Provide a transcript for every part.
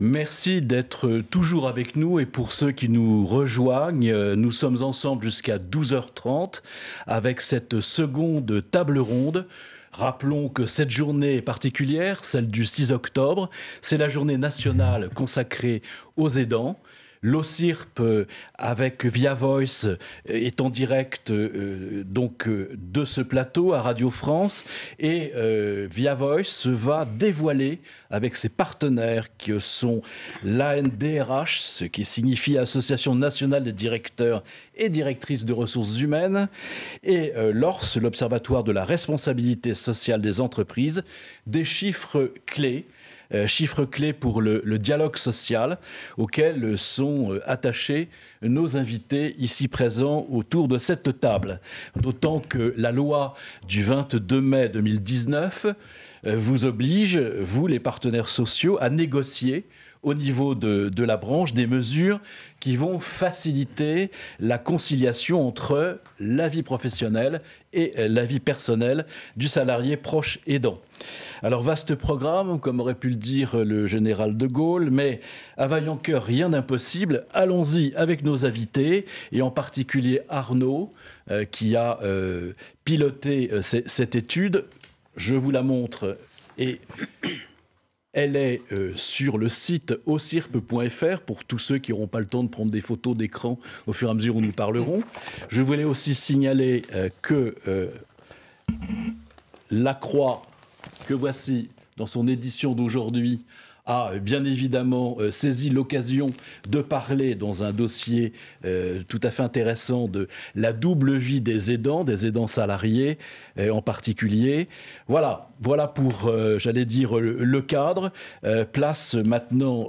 Merci d'être toujours avec nous et pour ceux qui nous rejoignent, nous sommes ensemble jusqu'à 12h30 avec cette seconde table ronde. Rappelons que cette journée est particulière, celle du 6 octobre, c'est la journée nationale consacrée aux aidants. L'OSIRP, avec Via Voice, est en direct de ce plateau à Radio France. Et Via Voice va dévoiler avec ses partenaires qui sont l'ANDRH, ce qui signifie Association nationale des directeurs et directrices de ressources humaines, et l'ORS, l'Observatoire de la responsabilité sociale des entreprises, des chiffres clés. Chiffres clés pour le dialogue social auquel sont attachés nos invités ici présents autour de cette table. D'autant que la loi du 22 mai 2019 vous oblige, vous les partenaires sociaux, à négocier au niveau de la branche des mesures qui vont faciliter la conciliation entre la vie professionnelle et la vie personnelle du salarié proche aidant. Alors, vaste programme, comme aurait pu le dire le général de Gaulle, mais à vaillant cœur, rien d'impossible. Allons-y avec nos invités, et en particulier Arnaud, qui a piloté cette étude. Je vous la montre, et elle est sur le site osirp.fr pour tous ceux qui n'auront pas le temps de prendre des photos d'écran au fur et à mesure où nous parlerons. Je voulais aussi signaler que La Croix, que voici dans son édition d'aujourd'hui, a bien évidemment saisi l'occasion de parler dans un dossier tout à fait intéressant de la double vie des aidants salariés en particulier. Voilà pour, j'allais dire, le cadre. Place maintenant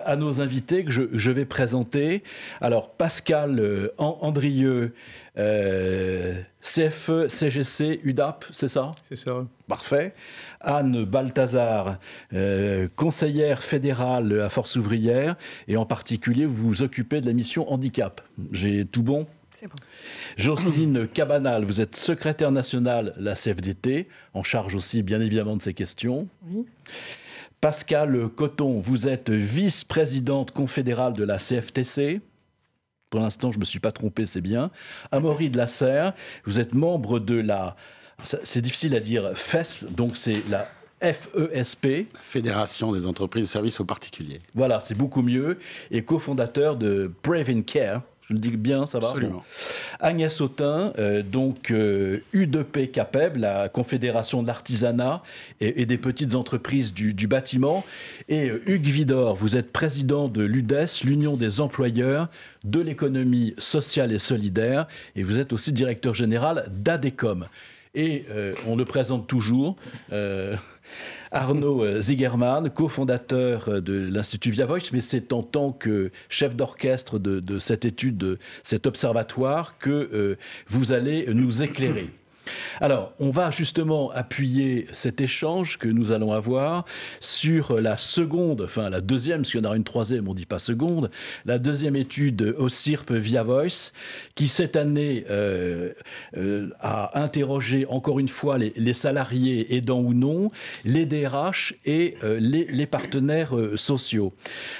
à nos invités que je vais présenter. Alors, Pascal Andrieux, CFE, CGC, UDAP, c'est ça? C'est ça. Parfait. Anne Balthazar, conseillère fédérale à Force ouvrière, et en particulier, vous vous occupez de la mission handicap. J'ai tout bon? C'est bon. Jocelyne Cabanal, vous êtes secrétaire nationale de la CFDT, en charge aussi, bien évidemment, de ces questions. Oui. Pascal Coton, vous êtes vice-présidente confédérale de la CFTC. Pour l'instant, je ne me suis pas trompé, c'est bien. Amaury de la Serre, vous êtes membre de la... C'est difficile à dire, FESP, donc c'est la FESP. Fédération des entreprises de services aux particuliers. Voilà, c'est beaucoup mieux. Et cofondateur de Brave in Care. Je le dis bien, ça va? Absolument. Bon. Agnès Autain, donc U2P CAPEB, la Confédération de l'artisanat et des petites entreprises du bâtiment. Et Hugues Vidor, vous êtes président de l'UDES, l'Union des employeurs de l'économie sociale et solidaire. Et vous êtes aussi directeur général d'ADECOM. Et on le présente toujours, Arnaud Zigerman, cofondateur de l'Institut Via Voice, mais c'est en tant que chef d'orchestre de cette étude, de cet observatoire, que vous allez nous éclairer. Alors, on va justement appuyer cet échange que nous allons avoir sur la seconde, enfin la deuxième, parce qu'il y en aura une troisième, on ne dit pas seconde, la deuxième étude OSIRP Via Voice, qui cette année a interrogé encore une fois les salariés aidants ou non, les DRH et les partenaires sociaux.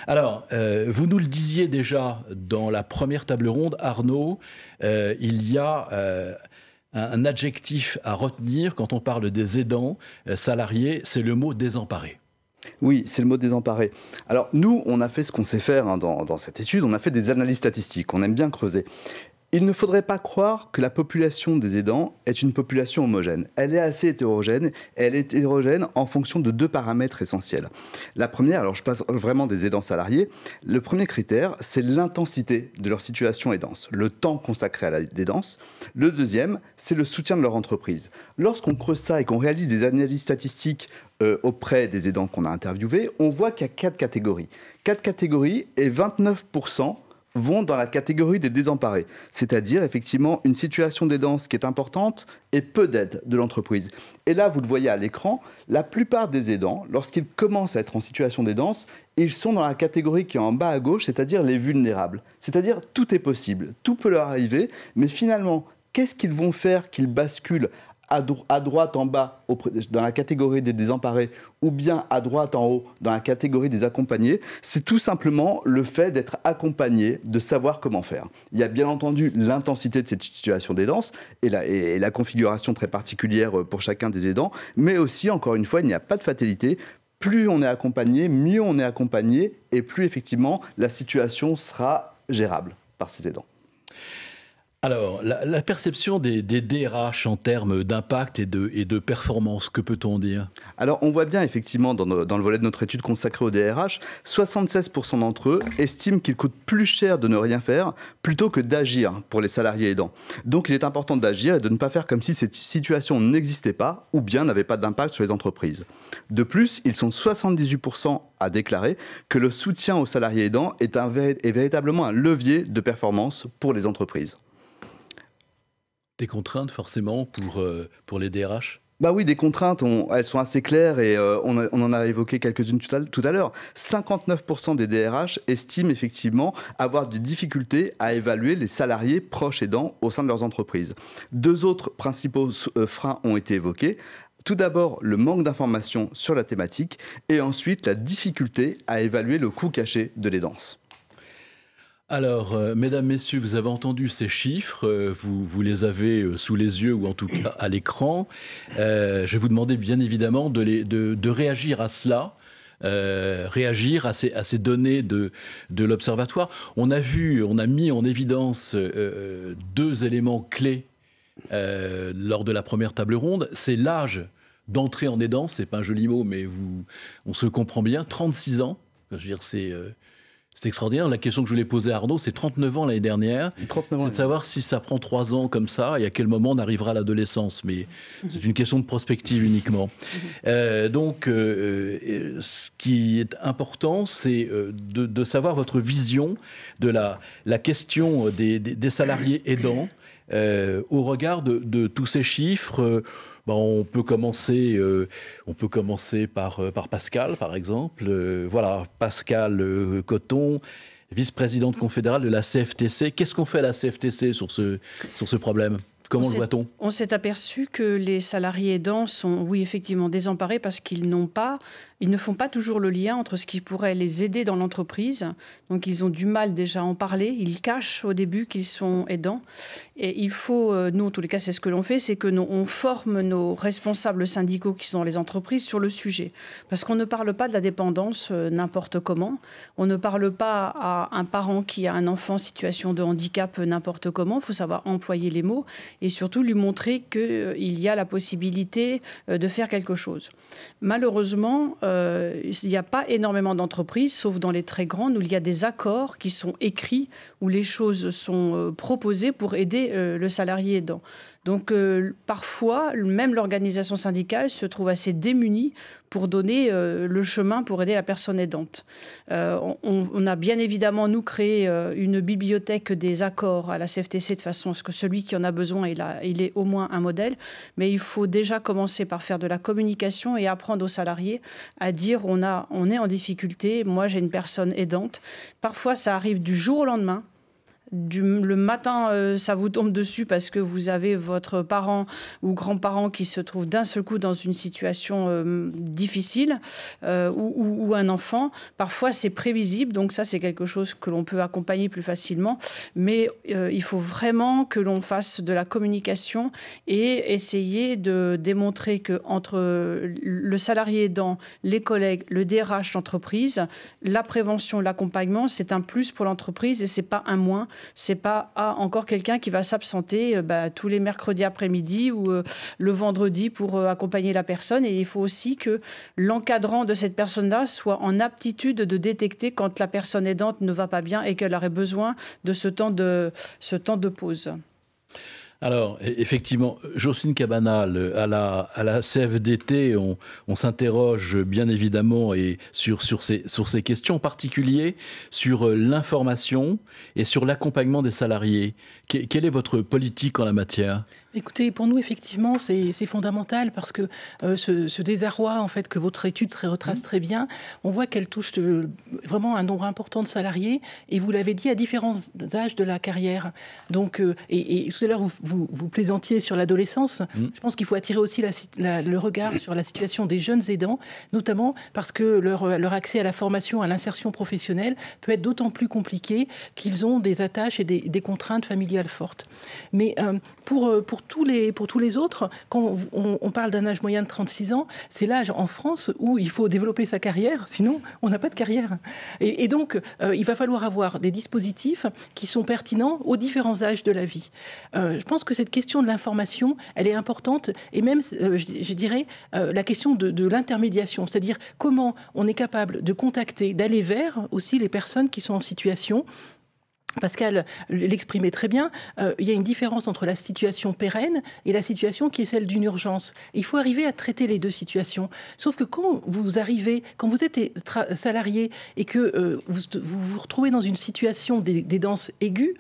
Alors, vous nous le disiez déjà dans la première table ronde, Arnaud, il y a... un adjectif à retenir quand on parle des aidants salariés, c'est le mot désemparé. Oui, c'est le mot désemparé. Alors nous, on a fait ce qu'on sait faire dans cette étude, on a fait des analyses statistiques, on aime bien creuser. Il ne faudrait pas croire que la population des aidants est une population homogène. Elle est assez hétérogène. Elle est hétérogène en fonction de deux paramètres essentiels. La première, alors je passe vraiment des aidants salariés, le premier critère, c'est l'intensité de leur situation aidance, le temps consacré à l'aidance. Le deuxième, c'est le soutien de leur entreprise. Lorsqu'on creuse ça et qu'on réalise des analyses statistiques auprès des aidants qu'on a interviewés, on voit qu'il y a 4 catégories. 4 catégories et 29% vont dans la catégorie des désemparés, c'est-à-dire effectivement une situation d'aidance qui est importante et peu d'aide de l'entreprise. Et là, vous le voyez à l'écran, la plupart des aidants, lorsqu'ils commencent à être en situation d'aidance, ils sont dans la catégorie qui est en bas à gauche, c'est-à-dire les vulnérables. C'est-à-dire tout est possible, tout peut leur arriver, mais finalement, qu'est-ce qu'ils vont faire qu'ils basculent à droite en bas dans la catégorie des désemparés ou bien à droite en haut dans la catégorie des accompagnés, c'est tout simplement le fait d'être accompagné, de savoir comment faire. Il y a bien entendu l'intensité de cette situation d'aidance et la configuration très particulière pour chacun des aidants, mais aussi, encore une fois, il n'y a pas de fatalité. Plus on est accompagné, mieux on est accompagné et plus effectivement la situation sera gérable par ces aidants. Alors, la perception des DRH en termes d'impact et de performance, que peut-on dire? Alors, on voit bien effectivement dans le volet de notre étude consacrée aux DRH, 76% d'entre eux estiment qu'il coûte plus cher de ne rien faire plutôt que d'agir pour les salariés aidants. Donc, il est important d'agir et de ne pas faire comme si cette situation n'existait pas ou bien n'avait pas d'impact sur les entreprises. De plus, ils sont 78% à déclarer que le soutien aux salariés aidants est véritablement un levier de performance pour les entreprises. Des contraintes, forcément, pour les DRH? Bah oui, des contraintes, elles sont assez claires et on en a évoqué quelques-unes tout à l'heure. 59% des DRH estiment effectivement avoir des difficultés à évaluer les salariés proches aidants au sein de leurs entreprises. Deux autres principaux freins ont été évoqués. Tout d'abord, le manque d'informations sur la thématique et ensuite la difficulté à évaluer le coût caché de l'aidance. Alors, mesdames, messieurs, vous avez entendu ces chiffres, vous les avez sous les yeux ou en tout cas à l'écran. Je vais vous demander bien évidemment de réagir à cela, réagir à ces données de l'Observatoire. On a mis en évidence deux éléments clés lors de la première table ronde. C'est l'âge d'entrée en aidance, c'est pas un joli mot, mais on se comprend bien, 36 ans. Je veux dire, c'est extraordinaire. La question que je voulais poser à Arnaud, c'est 39 ans l'année dernière. C'est de savoir si ça prend 3 ans comme ça et à quel moment on arrivera à l'adolescence. Mais c'est une question de prospective uniquement. Donc, ce qui est important, c'est de savoir votre vision de la question des salariés aidants au regard de tous ces chiffres. On peut commencer par Pascal, par exemple. Voilà, Pascal Coton, vice-présidente confédérale de la CFTC. Qu'est-ce qu'on fait à la CFTC sur ce problème? Comment le voit-on? On s'est aperçu que les salariés aidants sont, oui, effectivement, désemparés parce qu'ils ne font pas toujours le lien entre ce qui pourrait les aider dans l'entreprise. Donc, ils ont du mal déjà à en parler. Ils cachent au début qu'ils sont aidants. Et il faut, nous, en tous les cas, c'est ce que l'on fait, c'est que on forme nos responsables syndicaux qui sont dans les entreprises sur le sujet. Parce qu'on ne parle pas de la dépendance n'importe comment. On ne parle pas à un parent qui a un enfant en situation de handicap n'importe comment. Il faut savoir employer les mots et surtout lui montrer qu'il y a la possibilité de faire quelque chose. Malheureusement, il n'y a pas énormément d'entreprises, sauf dans les très grandes, où il y a des accords qui sont écrits, où les choses sont proposées pour aider le salarié aidant. Donc parfois, même l'organisation syndicale se trouve assez démunie pour donner le chemin pour aider la personne aidante. On a bien évidemment, nous, créé une bibliothèque des accords à la CFTC de façon à ce que celui qui en a besoin, il ait au moins un modèle. Mais il faut déjà commencer par faire de la communication et apprendre aux salariés à dire on est en difficulté, moi j'ai une personne aidante. Parfois, ça arrive du jour au lendemain. Le matin, ça vous tombe dessus parce que vous avez votre parent ou grand-parent qui se trouve d'un seul coup dans une situation difficile ou un enfant. Parfois, c'est prévisible, donc ça, c'est quelque chose que l'on peut accompagner plus facilement. Mais il faut vraiment que l'on fasse de la communication et essayer de démontrer qu'entre le salarié aidant, les collègues, le DRH d'entreprise, la prévention, l'accompagnement, c'est un plus pour l'entreprise et c'est pas un moins. C'est pas encore quelqu'un qui va s'absenter tous les mercredis après-midi ou le vendredi pour accompagner la personne. Et il faut aussi que l'encadrant de cette personne-là soit en aptitude de détecter quand la personne aidante ne va pas bien et qu'elle aurait besoin de ce temps de pause. Alors, effectivement, Jocelyne Cabanal, à la CFDT, on s'interroge bien évidemment et sur ces questions, en particulier sur l'information et sur l'accompagnement des salariés. Quelle est votre politique en la matière ? Écoutez, pour nous, effectivement, c'est fondamental parce que ce désarroi, en fait, que votre étude retrace très bien, on voit qu'elle touche vraiment un nombre important de salariés et vous l'avez dit, à différents âges de la carrière. Donc, et tout à l'heure, vous plaisantiez sur l'adolescence. Je pense qu'il faut attirer aussi le regard sur la situation des jeunes aidants, notamment parce que leur accès à la formation, à l'insertion professionnelle peut être d'autant plus compliqué qu'ils ont des attaches et des contraintes familiales fortes. Mais pour tous les autres, quand on parle d'un âge moyen de 36 ans, c'est l'âge en France où il faut développer sa carrière, sinon on n'a pas de carrière. Et donc, il va falloir avoir des dispositifs qui sont pertinents aux différents âges de la vie. Je pense que cette question de l'information, elle est importante, et même, je dirais, la question de l'intermédiation, c'est-à-dire comment on est capable de contacter, d'aller vers aussi les personnes qui sont en situation. Pascal l'exprimait très bien, il y a une différence entre la situation pérenne et la situation qui est celle d'une urgence. Il faut arriver à traiter les deux situations. Sauf que quand vous êtes salarié et que vous vous retrouvez dans une situation d'aidance aiguë,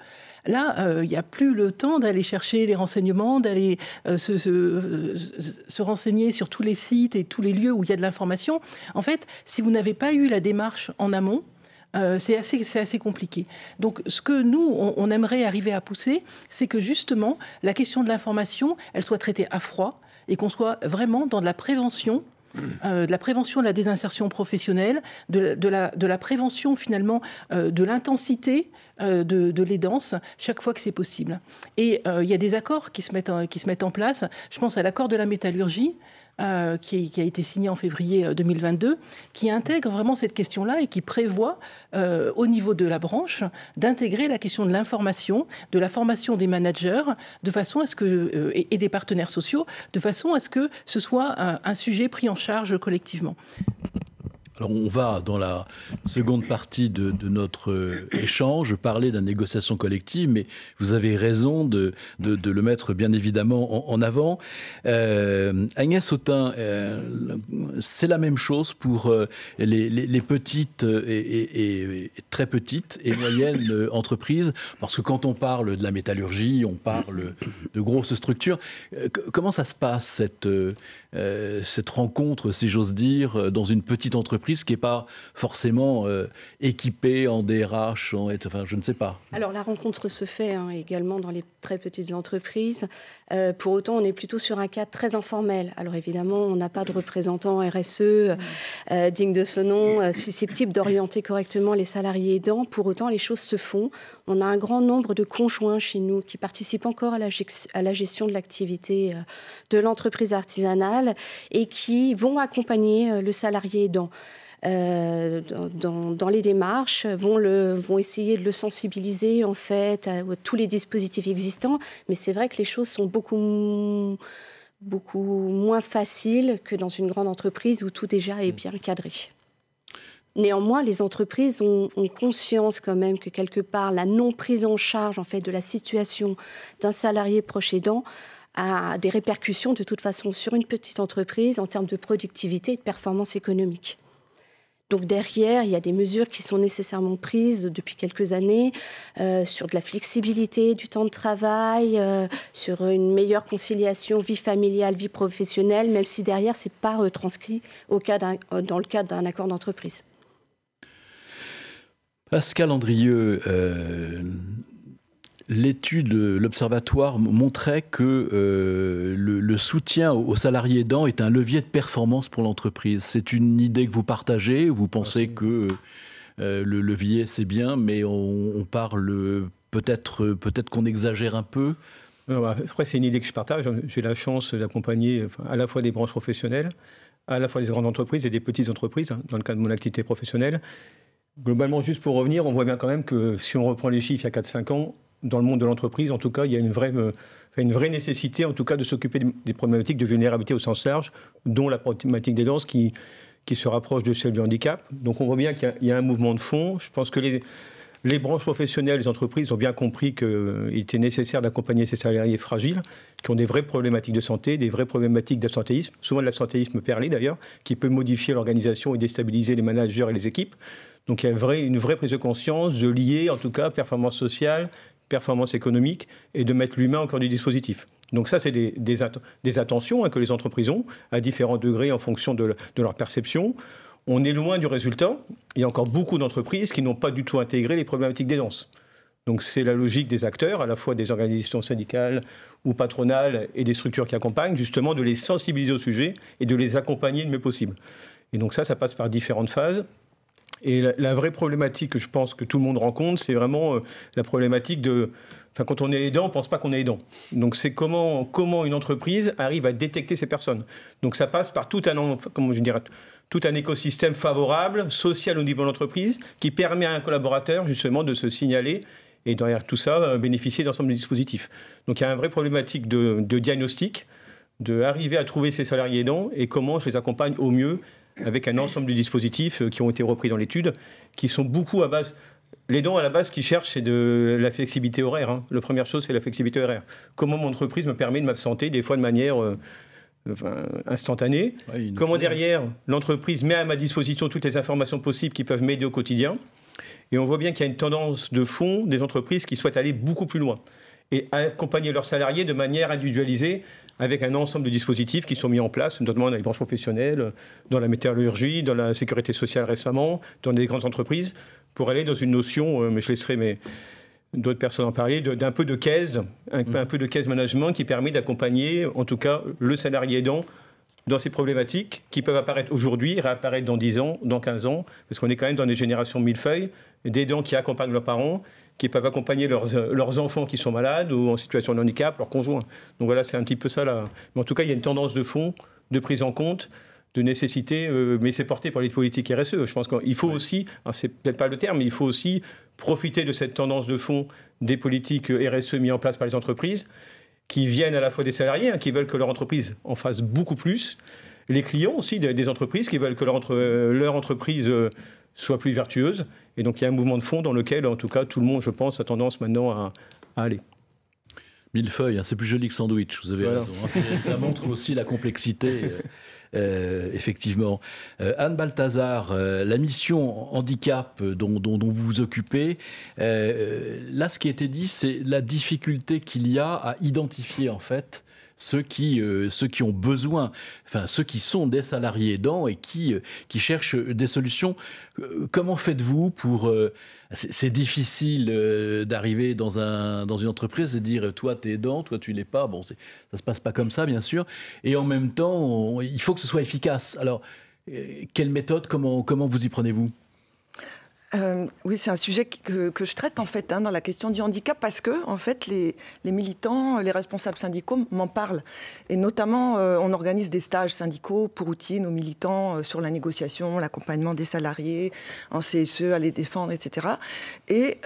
là, il n'y a plus le temps d'aller chercher les renseignements, d'aller se renseigner sur tous les sites et tous les lieux où il y a de l'information. En fait, si vous n'avez pas eu la démarche en amont, c'est assez compliqué. Donc, ce que nous, on aimerait arriver à pousser, c'est que justement, la question de l'information, elle soit traitée à froid et qu'on soit vraiment dans de la prévention, de la désinsertion professionnelle, de la prévention finalement de l'intensité de l'aidance chaque fois que c'est possible. Et il y a des accords qui se mettent en place. Je pense à l'accord de la métallurgie, qui a été signé en février 2022, qui intègre vraiment cette question-là et qui prévoit, au niveau de la branche, d'intégrer la question de l'information, de la formation des managers, de façon à ce que, et des partenaires sociaux, de façon à ce que ce soit un sujet pris en charge collectivement. Alors on va, dans la seconde partie de notre échange, parler de la négociation collective, mais vous avez raison de le mettre bien évidemment en avant. Agnès Autain, c'est la même chose pour les petites et très petites et moyennes entreprises, parce que quand on parle de la métallurgie, on parle de grosses structures. Comment ça se passe, cette rencontre, si j'ose dire, dans une petite entreprise qui n'est pas forcément équipée en DRH, enfin, je ne sais pas. Alors, la rencontre se fait également dans les très petites entreprises. Pour autant, on est plutôt sur un cadre très informel. Alors, évidemment, on n'a pas de représentant RSE digne de ce nom, susceptible d'orienter correctement les salariés aidants. Pour autant, les choses se font. On a un grand nombre de conjoints chez nous qui participent encore à la gestion de l'activité de l'entreprise artisanale et qui vont accompagner le salarié aidant. Dans les démarches, vont essayer de le sensibiliser en fait à tous les dispositifs existants, mais c'est vrai que les choses sont beaucoup moins faciles que dans une grande entreprise où tout déjà est bien cadré. Néanmoins, les entreprises ont conscience quand même que quelque part la non prise en charge en fait de la situation d'un salarié proche aidant a des répercussions de toute façon sur une petite entreprise en termes de productivité et de performance économique. Donc derrière, il y a des mesures qui sont nécessairement prises depuis quelques années sur de la flexibilité du temps de travail, sur une meilleure conciliation vie familiale, vie professionnelle, même si derrière, ce n'est pas retranscrit dans le cadre d'un accord d'entreprise. Pascal Andrieux, l'étude, l'Observatoire montrait que le soutien aux salariés aidants est un levier de performance pour l'entreprise. C'est une idée que vous partagez? Vous pensez que le levier, c'est bien, mais on parle peut-être qu'on exagère un peu? Après, c'est une idée que je partage. J'ai la chance d'accompagner à la fois des branches professionnelles, à la fois des grandes entreprises et des petites entreprises, dans le cadre de mon activité professionnelle. Globalement, juste pour revenir, on voit bien quand même que si on reprend les chiffres il y a 4-5 ans, dans le monde de l'entreprise, en tout cas, il y a une vraie nécessité, en tout cas, de s'occuper des problématiques de vulnérabilité au sens large, dont la problématique des danses qui se rapproche de celle du handicap. Donc on voit bien qu'il y a un mouvement de fond. Je pense que les branches professionnelles, les entreprises ont bien compris qu'il était nécessaire d'accompagner ces salariés fragiles, qui ont des vraies problématiques de santé, des vraies problématiques d'absentéisme, souvent de l'absentéisme perlé d'ailleurs, qui peut modifier l'organisation et déstabiliser les managers et les équipes. Donc il y a une vraie prise de conscience de lier, en tout cas, performance sociale, performance économique et de mettre l'humain au cœur du dispositif. Donc ça, c'est des attentions que les entreprises ont à différents degrés en fonction de leur perception. On est loin du résultat. Il y a encore beaucoup d'entreprises qui n'ont pas du tout intégré les problématiques d'aidance. Donc c'est la logique des acteurs, à la fois des organisations syndicales ou patronales et des structures qui accompagnent, justement de les sensibiliser au sujet et de les accompagner le mieux possible. Et donc ça passe par différentes phases. Et la vraie problématique que je pense que tout le monde rencontre, c'est vraiment la problématique de... Enfin, quand on est aidant, on ne pense pas qu'on est aidant. Donc c'est comment une entreprise arrive à détecter ces personnes. Donc ça passe par tout un écosystème favorable, social au niveau de l'entreprise, qui permet à un collaborateur justement de se signaler et derrière tout ça, bénéficier d'ensemble des dispositifs. Donc il y a une vraie problématique de diagnostic, d'arriver à trouver ces salariés aidants et comment je les accompagne au mieux avec un ensemble de dispositifs qui ont été repris dans l'étude, qui sont beaucoup à base... L'aidant, à la base, ce qu'il cherche, c'est de la flexibilité horaire. La première chose, c'est la flexibilité horaire. Comment mon entreprise me permet de m'absenter, des fois de manière instantanée. Oui, comment derrière, l'entreprise met à ma disposition toutes les informations possibles qui peuvent m'aider au quotidien. Et on voit bien qu'il y a une tendance de fond des entreprises qui souhaitent aller beaucoup plus loin et accompagner leurs salariés de manière individualisée avec un ensemble de dispositifs qui sont mis en place, notamment dans les branches professionnelles, dans la métallurgie, dans la sécurité sociale récemment, dans des grandes entreprises, pour aller dans une notion, mais je laisserai d'autres personnes en parler, d'un peu de caisse, un peu de caisse management qui permet d'accompagner, en tout cas, le salarié aidant dans ces problématiques qui peuvent apparaître aujourd'hui, réapparaître dans 10 ans, dans 15 ans, parce qu'on est quand même dans des générations millefeuilles, d'aidants qui accompagnent leurs parents, qui peuvent accompagner leurs enfants qui sont malades ou en situation de handicap, leurs conjoints. Donc voilà, c'est un petit peu ça là. Mais en tout cas, il y a une tendance de fond, de prise en compte, de nécessité, mais c'est porté par les politiques RSE. Je pense qu'il faut aussi, c'est peut-être pas le terme, mais il faut aussi profiter de cette tendance de fond des politiques RSE mises en place par les entreprises, qui viennent à la fois des salariés, qui veulent que leur entreprise en fasse beaucoup plus, les clients aussi des entreprises qui veulent que leur entreprise soit plus vertueuse. Et donc il y a un mouvement de fond dans lequel, en tout cas, tout le monde, je pense, a tendance maintenant à aller. Millefeuille, c'est plus joli que sandwich, vous avez raison. Ça montre aussi la complexité, effectivement. Anne Balthazar, la mission handicap dont vous vous occupez, là, ce qui a été dit, c'est la difficulté qu'il y a à identifier, en fait, ceux qui ont besoin, enfin ceux qui sont des salariés aidants et qui cherchent des solutions. Comment faites-vous pour... c'est difficile d'arriver dans une entreprise et de dire toi t'es aidant, toi tu l'es pas. Bon, ça se passe pas comme ça bien sûr. Et en même temps, il faut que ce soit efficace. Alors, quelle méthode, comment vous y prenez-vous ? Oui, c'est un sujet que je traite en fait dans la question du handicap parce que en fait les militants, les responsables syndicaux m'en parlent et notamment on organise des stages syndicaux pour outiller nos militants sur la négociation, l'accompagnement des salariés en CSE, à les défendre, etc. Et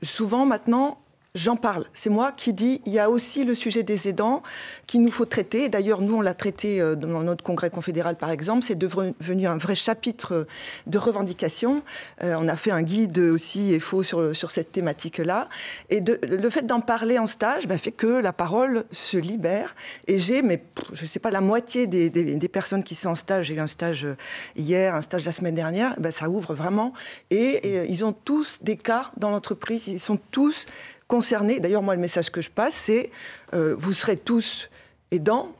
souvent maintenant j'en parle. C'est moi qui dis il y a aussi le sujet des aidants qu'il nous faut traiter. D'ailleurs, nous, on l'a traité dans notre congrès confédéral, par exemple. C'est devenu un vrai chapitre de revendication. On a fait un guide aussi FO sur cette thématique-là. Et le fait d'en parler en stage fait que la parole se libère. Et je ne sais pas, la moitié des personnes qui sont en stage, j'ai eu un stage hier, un stage la semaine dernière, ça ouvre vraiment. Et ils ont tous des cas dans l'entreprise. Ils sont tous concernés. D'ailleurs, moi, le message que je passe, c'est vous serez tous aidants,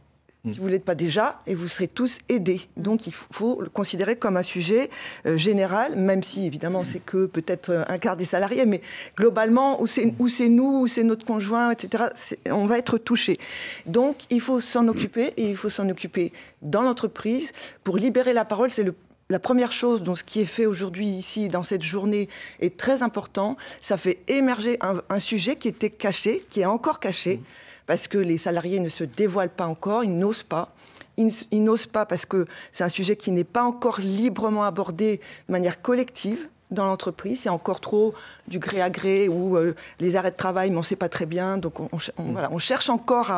si vous ne l'êtes pas déjà, et vous serez tous aidés. Donc, il faut le considérer comme un sujet général, même si, évidemment, c'est que peut-être un quart des salariés, mais globalement, où c'est nous, où c'est notre conjoint, etc., on va être touchés. Donc, il faut s'en occuper, et il faut s'en occuper dans l'entreprise. Pour libérer la parole, c'est la première chose, dont ce qui est fait aujourd'hui ici, dans cette journée, est très important. Ça fait émerger un sujet qui était caché, qui est encore caché, parce que les salariés ne se dévoilent pas encore, ils n'osent pas. Ils n'osent pas parce que c'est un sujet qui n'est pas encore librement abordé de manière collective dans l'entreprise. C'est encore trop du gré à gré ou les arrêts de travail, mais on ne sait pas très bien. Donc on cherche encore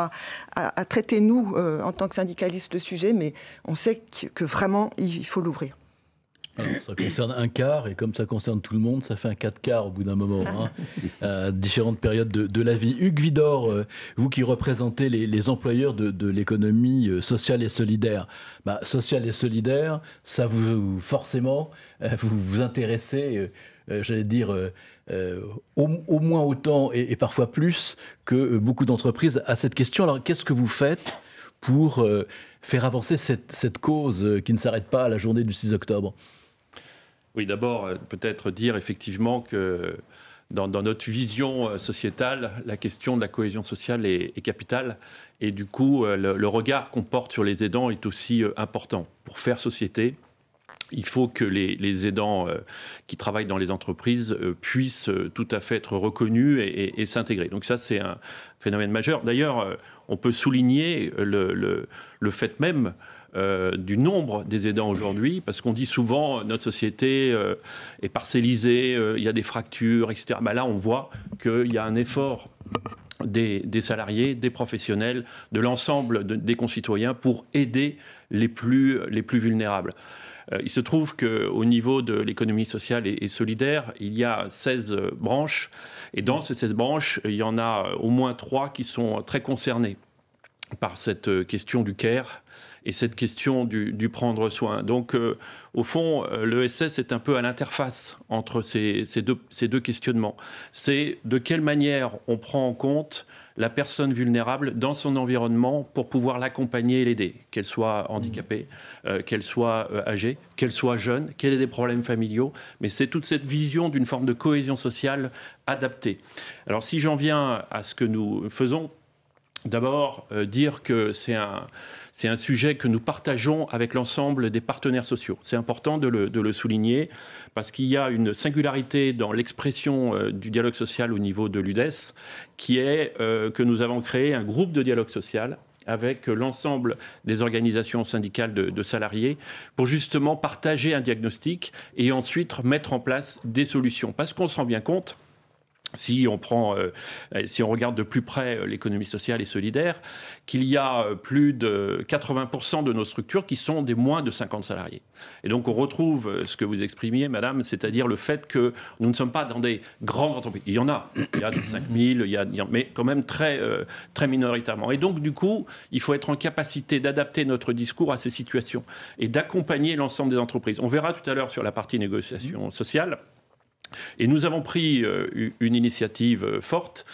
à traiter, nous, en tant que syndicalistes, le sujet, mais on sait que vraiment, il faut l'ouvrir. Alors, ça concerne un quart, et comme ça concerne tout le monde, ça fait un 4 quarts au bout d'un moment, hein, à différentes périodes de la vie. Hugues Widor, vous qui représentez les employeurs de l'économie sociale et solidaire, sociale et solidaire, ça vous forcément, vous vous intéressez, j'allais dire, au moins autant et parfois plus que beaucoup d'entreprises à cette question. Alors, qu'est-ce que vous faites pour faire avancer cette cause qui ne s'arrête pas à la journée du 6 octobre ? Oui, d'abord, peut-être dire effectivement que dans notre vision sociétale, la question de la cohésion sociale est capitale. Et du coup, le regard qu'on porte sur les aidants est aussi important. Pour faire société, il faut que les aidants qui travaillent dans les entreprises puissent tout à fait être reconnus et s'intégrer. Donc ça, c'est un phénomène majeur. D'ailleurs, on peut souligner le fait même du nombre des aidants aujourd'hui, parce qu'on dit souvent notre société est parcellisée, il y a des fractures, etc. Là, on voit qu'il y a un effort des salariés, des professionnels, de l'ensemble des concitoyens pour aider les plus vulnérables. Il se trouve qu'au niveau de l'économie sociale et solidaire, il y a 16 branches, et dans ces 16 branches, il y en a au moins 3 qui sont très concernées par cette question du care et cette question du prendre soin. Donc, au fond, l'ESS est un peu à l'interface entre ces deux questionnements. C'est de quelle manière on prend en compte la personne vulnérable dans son environnement pour pouvoir l'accompagner et l'aider, qu'elle soit handicapée, qu'elle soit âgée, qu'elle soit jeune, qu'elle ait des problèmes familiaux. Mais c'est toute cette vision d'une forme de cohésion sociale adaptée. Alors, si j'en viens à ce que nous faisons, d'abord, dire que c'est un sujet que nous partageons avec l'ensemble des partenaires sociaux. C'est important de le souligner parce qu'il y a une singularité dans l'expression du dialogue social au niveau de l'UDES qui est que nous avons créé un groupe de dialogue social avec l'ensemble des organisations syndicales de salariés pour justement partager un diagnostic et ensuite mettre en place des solutions. Parce qu'on se rend bien compte, si on regarde de plus près l'économie sociale et solidaire, qu'il y a plus de 80% de nos structures qui sont des moins de 50 salariés. Et donc on retrouve ce que vous exprimiez, madame, c'est-à-dire le fait que nous ne sommes pas dans des grandes entreprises. Il y en a des 5000, mais quand même très minoritairement. Et donc du coup, il faut être en capacité d'adapter notre discours à ces situations et d'accompagner l'ensemble des entreprises. On verra tout à l'heure sur la partie négociation sociale. Et nous avons pris une initiative forte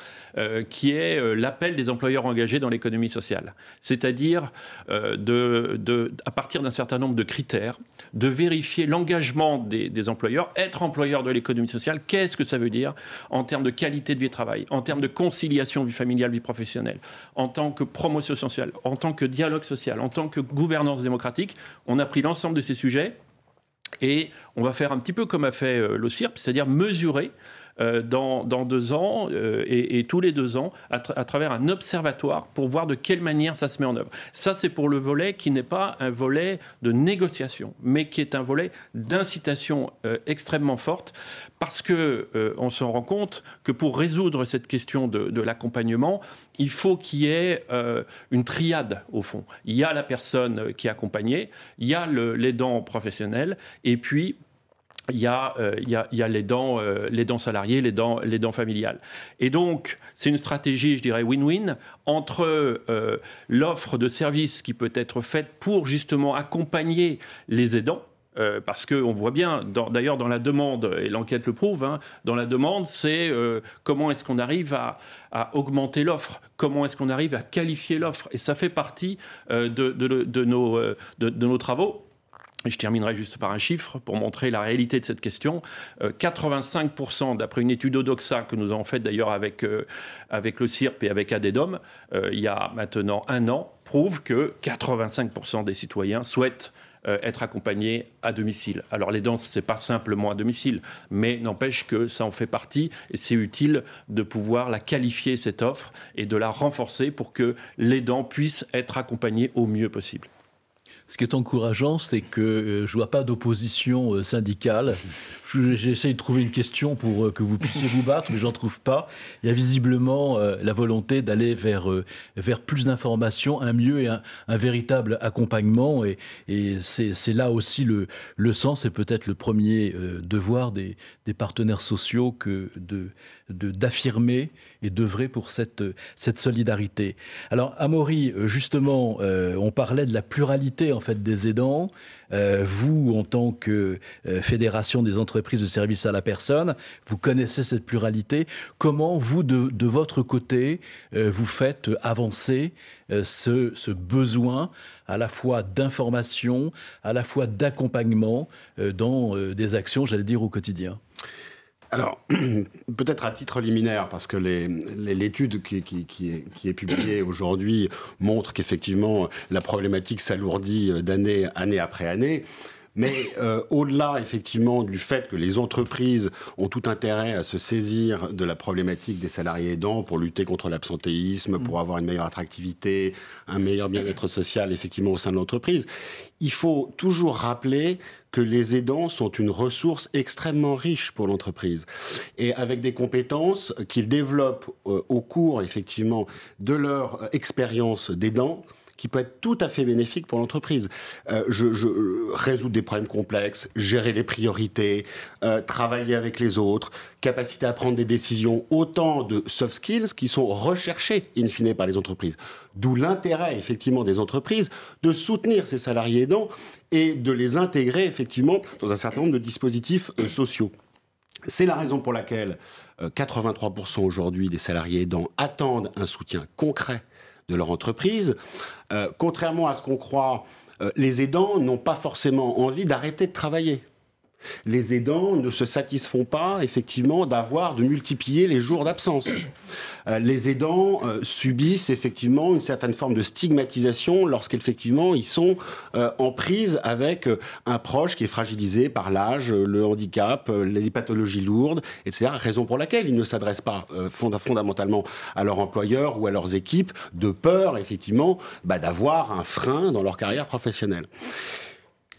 qui est l'appel des employeurs engagés dans l'économie sociale. C'est-à-dire, à partir d'un certain nombre de critères, de vérifier l'engagement des employeurs. Être employeur de l'économie sociale, qu'est-ce que ça veut dire en termes de qualité de vie de travail, en termes de conciliation vie familiale, vie professionnelle, en tant que promotion sociale, en tant que dialogue social, en tant que gouvernance démocratique. On a pris l'ensemble de ces sujets. Et on va faire un petit peu comme a fait l'OCIRP, c'est-à-dire mesurer dans 2 ans et tous les 2 ans à travers un observatoire pour voir de quelle manière ça se met en œuvre. Ça, c'est pour le volet qui n'est pas un volet de négociation, mais qui est un volet d'incitation extrêmement forte parce qu'on se rend compte que pour résoudre cette question de l'accompagnement, il faut qu'il y ait une triade, au fond. Il y a la personne qui est accompagnée, il y a l'aidant professionnel, et puis il y a l'aidant salarié, l'aidant familial. Et donc, c'est une stratégie, je dirais, win-win entre l'offre de services qui peut être faite pour justement accompagner les aidants, parce qu'on voit bien, d'ailleurs dans la demande, et l'enquête le prouve, dans la demande, c'est comment est-ce qu'on arrive à augmenter l'offre, comment est-ce qu'on arrive à qualifier l'offre. Et ça fait partie de nos travaux. Et je terminerai juste par un chiffre pour montrer la réalité de cette question. 85%, d'après une étude Odoxa que nous avons faite d'ailleurs avec le CIRP et avec ADEDOM, il y a maintenant 1 an, prouve que 85% des citoyens souhaitent être accompagnés à domicile. Alors l'aidant, ce n'est pas simplement à domicile, mais n'empêche que ça en fait partie et c'est utile de pouvoir la qualifier, cette offre, et de la renforcer pour que l'aidant puisse être accompagné au mieux possible. Ce qui est encourageant, c'est que je ne vois pas d'opposition syndicale. J'essaie de trouver une question pour que vous puissiez vous battre, mais j'en trouve pas. Il y a visiblement la volonté d'aller vers plus d'informations, un mieux et un véritable accompagnement. Et c'est là aussi le sens et peut-être le premier devoir des partenaires sociaux que d'affirmer et d'œuvrer pour cette solidarité. Alors, Amaury, justement, on parlait de la pluralité en fait des aidants. Vous, en tant que Fédération des entreprises de services à la personne, vous connaissez cette pluralité. Comment, vous, de votre côté, vous faites avancer ce besoin à la fois d'information, à la fois d'accompagnement dans des actions, j'allais dire, au quotidien? Alors, peut-être à titre liminaire, parce que l'étude qui est publiée aujourd'hui montre qu'effectivement, la problématique s'alourdit année après année. Mais au-delà, effectivement, du fait que les entreprises ont tout intérêt à se saisir de la problématique des salariés aidants pour lutter contre l'absentéisme, pour avoir une meilleure attractivité, un meilleur bien-être social, effectivement, au sein de l'entreprise, il faut toujours rappeler que les aidants sont une ressource extrêmement riche pour l'entreprise. Et avec des compétences qu'ils développent au cours, effectivement, de leur expérience d'aidant, qui peut être tout à fait bénéfique pour l'entreprise. Résoudre des problèmes complexes, gérer les priorités, travailler avec les autres, capacité à prendre des décisions, autant de soft skills qui sont recherchés in fine par les entreprises. D'où l'intérêt effectivement des entreprises de soutenir ces salariés aidants et de les intégrer effectivement dans un certain nombre de dispositifs sociaux. C'est la raison pour laquelle 83% aujourd'hui des salariés aidants attendent un soutien concret de leur entreprise. Contrairement à ce qu'on croit, les aidants n'ont pas forcément envie d'arrêter de travailler. Les aidants ne se satisfont pas, effectivement, de multiplier les jours d'absence. Les aidants subissent, effectivement, une certaine forme de stigmatisation lorsqu'effectivement, ils sont en prise avec un proche qui est fragilisé par l'âge, le handicap, les pathologies lourdes, etc. Raison pour laquelle ils ne s'adressent pas fondamentalement à leur employeur ou à leurs équipes, de peur, effectivement, d'avoir un frein dans leur carrière professionnelle.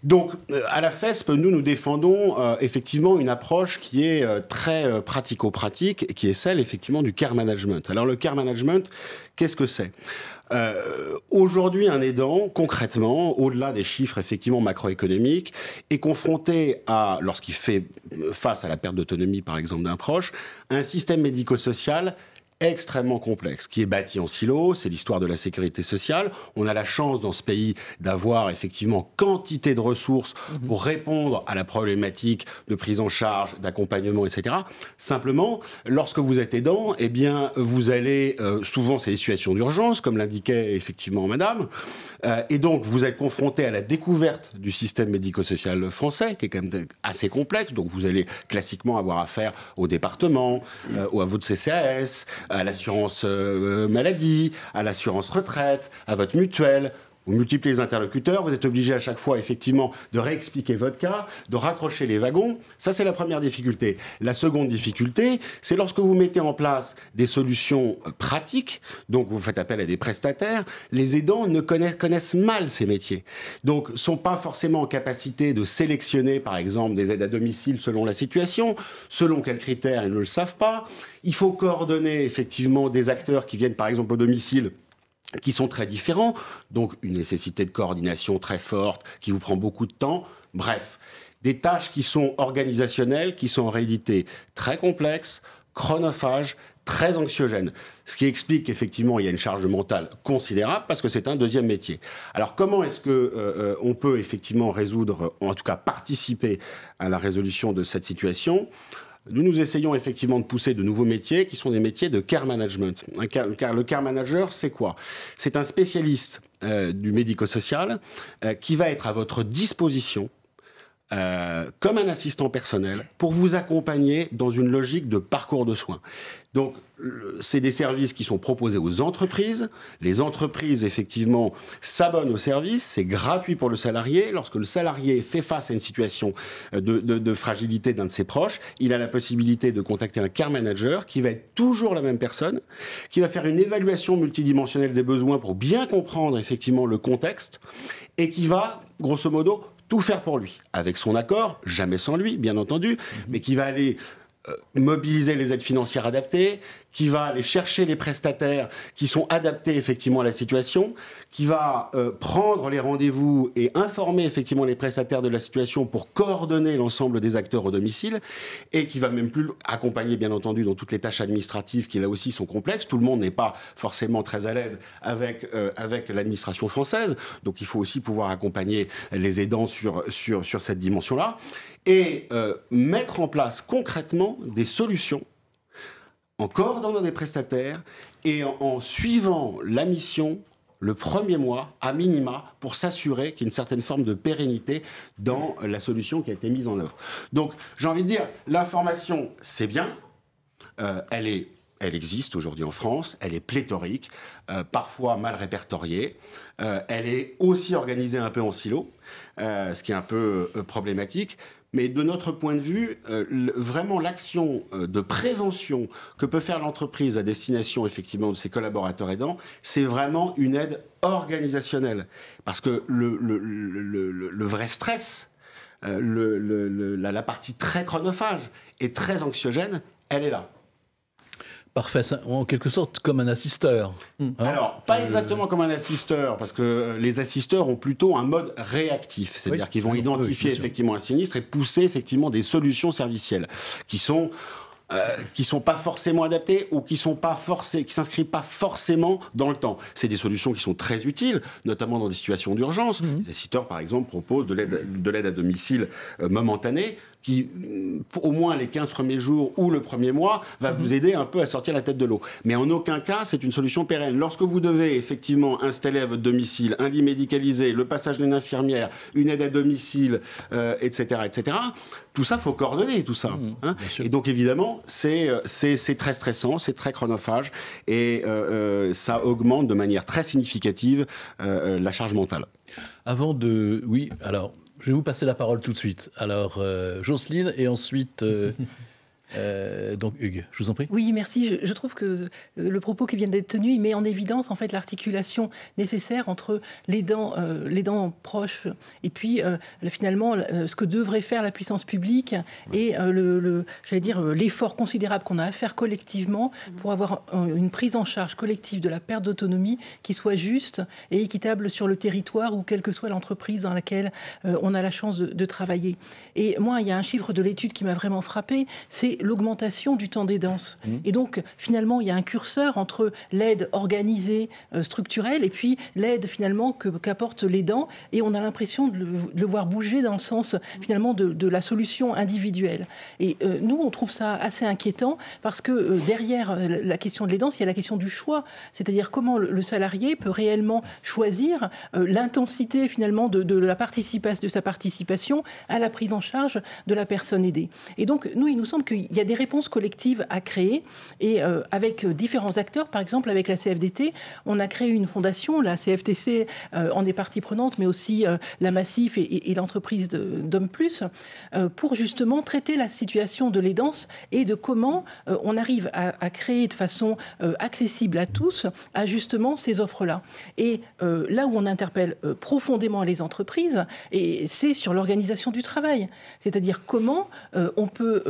Donc, à la FESP, nous défendons effectivement une approche qui est très pratico-pratique, qui est celle effectivement du care management. Alors, le care management, qu'est-ce que c'est ? Aujourd'hui, un aidant, concrètement, au-delà des chiffres effectivement macroéconomiques, est confronté à, lorsqu'il fait face à la perte d'autonomie, par exemple, d'un proche, à un système médico-social extrêmement complexe, qui est bâti en silo, c'est l'histoire de la sécurité sociale. On a la chance dans ce pays d'avoir effectivement quantité de ressources pour répondre à la problématique de prise en charge, d'accompagnement, etc. Simplement, lorsque vous êtes aidant, eh bien, vous allez, souvent c'est des situations d'urgence, comme l'indiquait effectivement madame, et donc vous êtes confronté à la découverte du système médico-social français, qui est quand même assez complexe, donc vous allez classiquement avoir affaire au département, ou à votre CCAS, à l'assurance maladie, à l'assurance retraite, à votre mutuelle. Vous multipliez les interlocuteurs, vous êtes obligé à chaque fois, effectivement, de réexpliquer votre cas, de raccrocher les wagons. Ça, c'est la première difficulté. La seconde difficulté, c'est lorsque vous mettez en place des solutions pratiques, donc vous faites appel à des prestataires, les aidants connaissent mal ces métiers. Donc, ne sont pas forcément en capacité de sélectionner, par exemple, des aides à domicile selon la situation, selon quels critères, ils ne le savent pas. Il faut coordonner, effectivement, des acteurs qui viennent, par exemple, au domicile, qui sont très différents, donc une nécessité de coordination très forte, qui vous prend beaucoup de temps. Bref, des tâches qui sont organisationnelles, qui sont en réalité très complexes, chronophages, très anxiogènes. Ce qui explique qu'effectivement, il y a une charge mentale considérable, parce que c'est un deuxième métier. Alors, comment est-ce qu'on peut effectivement résoudre, en tout cas participer à la résolution de cette situation ? Nous essayons effectivement de pousser de nouveaux métiers qui sont des métiers de care management. Le care manager, c'est quoi ? C'est un spécialiste du médico-social qui va être à votre disposition comme un assistant personnel pour vous accompagner dans une logique de parcours de soins. Donc, c'est des services qui sont proposés aux entreprises. Les entreprises, effectivement, s'abonnent aux services. C'est gratuit pour le salarié. Lorsque le salarié fait face à une situation de fragilité d'un de ses proches, il a la possibilité de contacter un care manager qui va être toujours la même personne, qui va faire une évaluation multidimensionnelle des besoins pour bien comprendre, effectivement, le contexte et qui va, grosso modo, tout faire pour lui, avec son accord, jamais sans lui, bien entendu, mais qui va aller mobiliser les aides financières adaptées, qui va aller chercher les prestataires qui sont adaptés effectivement à la situation, qui va prendre les rendez-vous et informer effectivement les prestataires de la situation pour coordonner l'ensemble des acteurs au domicile, et qui va même plus accompagner bien entendu dans toutes les tâches administratives qui là aussi sont complexes. Tout le monde n'est pas forcément très à l'aise avec l'administration française, donc il faut aussi pouvoir accompagner les aidants sur cette dimension-là, et mettre en place concrètement des solutions en coordonnant des prestataires et en suivant la mission le premier mois, à minima, pour s'assurer qu'il y a une certaine forme de pérennité dans la solution qui a été mise en œuvre. Donc, j'ai envie de dire, l'information, c'est bien, elle existe aujourd'hui en France, elle est pléthorique, parfois mal répertoriée, elle est aussi organisée un peu en silo, ce qui est un peu problématique. Mais de notre point de vue, vraiment l'action de prévention que peut faire l'entreprise à destination effectivement de ses collaborateurs aidants, c'est vraiment une aide organisationnelle. Parce que le vrai stress, la partie très chronophage et très anxiogène, elle est là. Parfait, en quelque sorte comme un assisteur. Alors, pas exactement comme un assisteur, parce que les assisteurs ont plutôt un mode réactif, c'est-à-dire qu'ils vont identifier effectivement un sinistre et pousser effectivement des solutions servicielles qui sont pas forcément adaptées ou qui s'inscrivent pas forcément dans le temps. C'est des solutions qui sont très utiles, notamment dans des situations d'urgence. Les assisteurs, par exemple, proposent de l'aide à domicile momentanée, qui, au moins les 15 premiers jours ou le premier mois, va vous aider un peu à sortir la tête de l'eau. Mais en aucun cas, c'est une solution pérenne. Lorsque vous devez effectivement installer à votre domicile un lit médicalisé, le passage d'une infirmière, une aide à domicile, etc., tout ça, il faut coordonner tout ça. Et donc, évidemment, c'est très stressant, c'est très chronophage, et ça augmente de manière très significative la charge mentale. Avant de... Oui, alors... Je vais vous passer la parole tout de suite. Alors, Jocelyne, et ensuite, donc Hugues, je vous en prie. Oui, merci. Je trouve que le propos qui vient d'être tenu, il met en évidence en fait l'articulation nécessaire entre l'aidant proche et puis finalement ce que devrait faire la puissance publique et j'allais dire l'effort considérable qu'on a à faire collectivement pour avoir une prise en charge collective de la perte d'autonomie qui soit juste et équitable sur le territoire ou quelle que soit l'entreprise dans laquelle on a la chance de travailler. Et moi, il y a un chiffre de l'étude qui m'a vraiment frappé, c'est l'augmentation du temps d'aidance. Et donc, finalement, il y a un curseur entre l'aide organisée, structurelle, et puis l'aide, finalement, qu'apporte l'aidant. Et on a l'impression de le voir bouger dans le sens, finalement, de la solution individuelle. Et nous, on trouve ça assez inquiétant parce que derrière la question de l'aidance, il y a la question du choix. C'est-à-dire comment le salarié peut réellement choisir l'intensité, finalement, de sa participation à la prise en charge de la personne aidée. Et donc, nous, il nous semble qu'il y a des réponses collectives à créer et avec différents acteurs, par exemple avec la CFDT, on a créé une fondation, la CFTC en est partie prenante, mais aussi la Massif et l'entreprise d'Homme Plus, pour justement traiter la situation de l'aidance et de comment on arrive à créer de façon accessible à tous, à justement ces offres-là. Et là où on interpelle profondément les entreprises, et c'est sur l'organisation du travail, c'est-à-dire comment on peut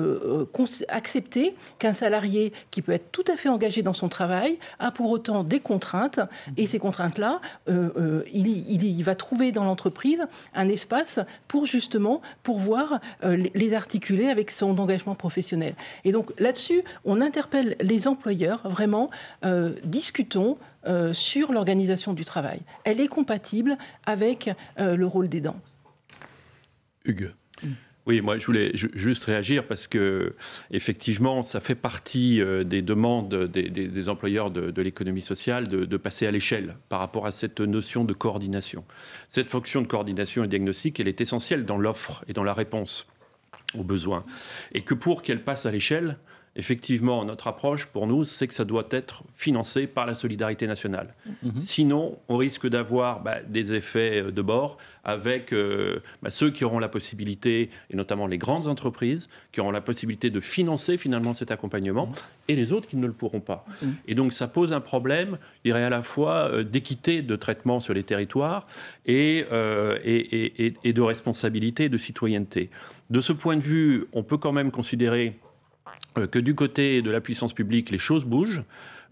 accepter qu'un salarié qui peut être tout à fait engagé dans son travail a pour autant des contraintes, et ces contraintes-là, il va trouver dans l'entreprise un espace pour justement pouvoir les articuler avec son engagement professionnel. Et donc là-dessus, on interpelle les employeurs, vraiment, discutons sur l'organisation du travail. Elle est compatible avec le rôle d'aidant. Hugues. Oui, moi je voulais juste réagir parce que effectivement, ça fait partie des demandes des employeurs de l'économie sociale de passer à l'échelle par rapport à cette notion de coordination. Cette fonction de coordination et diagnostic, elle est essentielle dans l'offre et dans la réponse aux besoins. Et que pour qu'elle passe à l'échelle, effectivement, notre approche pour nous, c'est que ça doit être financé par la solidarité nationale. Sinon, on risque d'avoir des effets de bord avec ceux qui auront la possibilité, et notamment les grandes entreprises, qui auront la possibilité de financer finalement cet accompagnement, et les autres qui ne le pourront pas. Et donc ça pose un problème, je dirais à la fois d'équité de traitement sur les territoires et de responsabilité et de citoyenneté. De ce point de vue, on peut quand même considérer que du côté de la puissance publique, les choses bougent.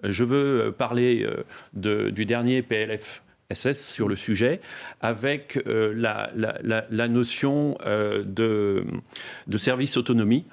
Je veux parler du dernier PLFSS sur le sujet, avec la notion de service autonomie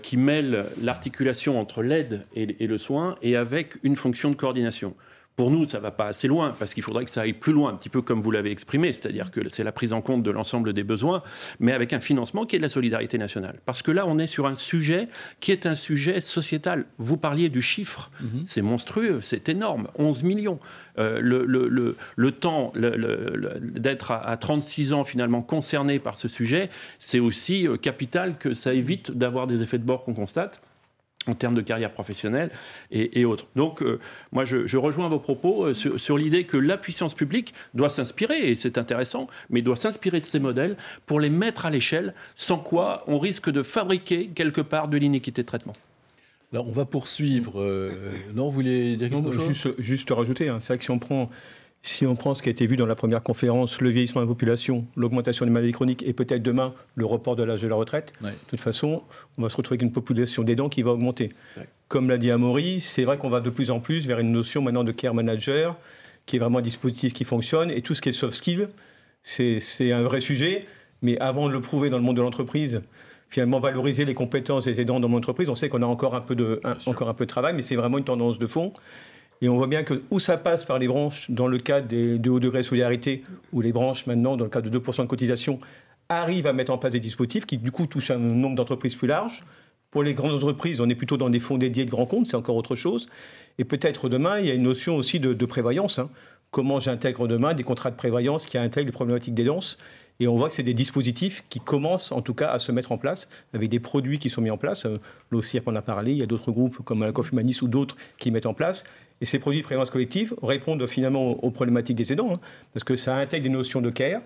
qui mêle l'articulation entre l'aide et le soin, et avec une fonction de coordination. Pour nous, ça ne va pas assez loin, parce qu'il faudrait que ça aille plus loin, un petit peu comme vous l'avez exprimé, c'est-à-dire que c'est la prise en compte de l'ensemble des besoins, mais avec un financement qui est de la solidarité nationale. Parce que là, on est sur un sujet qui est un sujet sociétal. Vous parliez du chiffre, c'est monstrueux, c'est énorme, 11 millions. Le temps d'être à 36 ans finalement concerné par ce sujet, c'est aussi capital que ça évite d'avoir des effets de bord qu'on constate en termes de carrière professionnelle et autres. Donc, moi, je rejoins vos propos sur l'idée que la puissance publique doit s'inspirer, et c'est intéressant, mais doit s'inspirer de ces modèles pour les mettre à l'échelle, sans quoi on risque de fabriquer quelque part de l'inéquité de traitement. Alors, on va poursuivre. Non, vous voulez dire quelque chose ? Juste rajouter, c'est vrai que si on prend ce qui a été vu dans la première conférence, le vieillissement de la population, l'augmentation des maladies chroniques et peut-être demain le report de l'âge de la retraite, de toute façon, on va se retrouver avec une population d'aidants qui va augmenter. Comme l'a dit Amaury, c'est vrai qu'on va de plus en plus vers une notion maintenant de care manager, qui est vraiment un dispositif qui fonctionne, et tout ce qui est soft skill, c'est un vrai sujet, mais avant de le prouver dans le monde de l'entreprise, finalement valoriser les compétences des aidants dans l'entreprise, on sait qu'on a encore un peu de travail, mais c'est vraiment une tendance de fond. Et on voit bien que où ça passe par les branches, dans le cadre de haut degré de solidarité, où les branches maintenant, dans le cadre de 2% de cotisation, arrivent à mettre en place des dispositifs qui du coup touchent un nombre d'entreprises plus large. Pour les grandes entreprises, on est plutôt dans des fonds dédiés de grands comptes, c'est encore autre chose. Et peut-être demain, il y a une notion aussi de prévoyance. Comment j'intègre demain des contrats de prévoyance qui intègrent les problématiques d'aidance. Et on voit que c'est des dispositifs qui commencent en tout cas à se mettre en place, avec des produits qui sont mis en place. L'OCIRP en a parlé, il y a d'autres groupes comme la Cofumanis ou d'autres qui mettent en place. Et ces produits de prévoyance collective répondent finalement aux problématiques des aidants, parce que ça intègre des notions de care,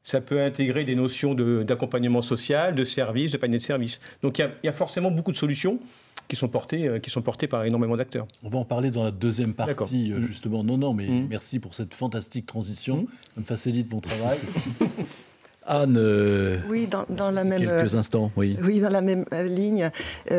ça peut intégrer des notions d'accompagnement social, de services, de panier de services. Donc il y a forcément beaucoup de solutions qui sont portées par énormément d'acteurs. On va en parler dans la deuxième partie, justement. Non, mais merci pour cette fantastique transition. Ça me facilite mon travail. Anne, oui, dans la même, quelques instants. Oui, dans la même ligne.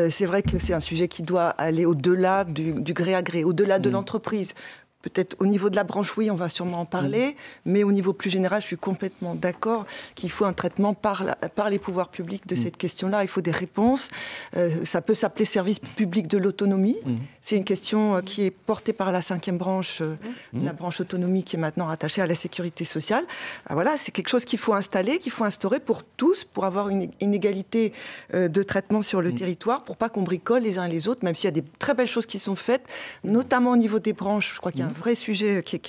C'est vrai que c'est un sujet qui doit aller au-delà du gré à gré, au-delà de l'entreprise. Peut-être au niveau de la branche, oui, on va sûrement en parler, mais au niveau plus général, je suis complètement d'accord qu'il faut un traitement par les pouvoirs publics de cette question-là. Il faut des réponses. Ça peut s'appeler service public de l'autonomie. C'est une question qui est portée par la 5e branche, la branche autonomie qui est maintenant rattachée à la sécurité sociale. Voilà, c'est quelque chose qu'il faut installer, qu'il faut instaurer pour tous, pour avoir une égalité de traitement sur le territoire, pour pas qu'on bricole les uns et les autres, même s'il y a des très belles choses qui sont faites, notamment au niveau des branches. Je crois qu'il y a un vrai sujet qui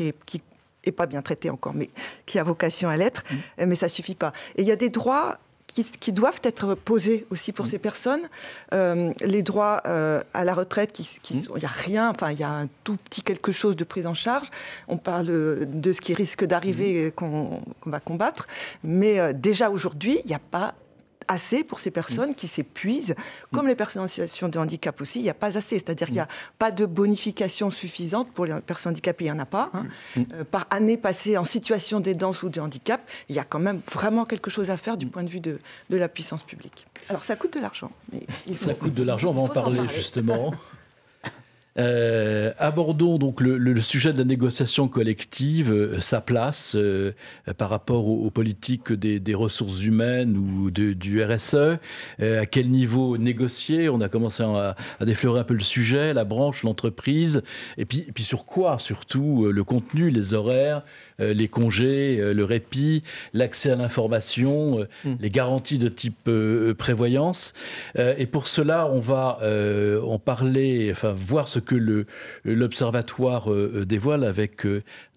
n'est pas bien traité encore, mais qui a vocation à l'être, mais ça ne suffit pas. Et il y a des droits qui doivent être posés aussi pour ces personnes. Les droits à la retraite, il n'y a rien, enfin il y a un tout petit quelque chose de prise en charge. On parle de ce qui risque d'arriver qu'on va combattre, mais déjà aujourd'hui, il n'y a pas assez pour ces personnes qui s'épuisent, comme les personnes en situation de handicap aussi, il n'y a pas assez. C'est-à-dire qu'il n'y a pas de bonification suffisante pour les personnes handicapées, il n'y en a pas. Par année passée en situation d'aidance ou de handicap, il y a quand même vraiment quelque chose à faire du point de vue de la puissance publique. Alors ça coûte de l'argent. Ça coûte de l'argent, on va en parler justement. Abordons donc le sujet de la négociation collective, sa place par rapport aux politiques des ressources humaines ou du RSE. À quel niveau négocier? On a commencé à déflorer un peu le sujet, la branche, l'entreprise. Et puis sur quoi surtout? Le contenu, les horaires, les congés, le répit, l'accès à l'information, les garanties de type prévoyance. Et pour cela, on va en parler, enfin voir ce que l'Observatoire dévoile avec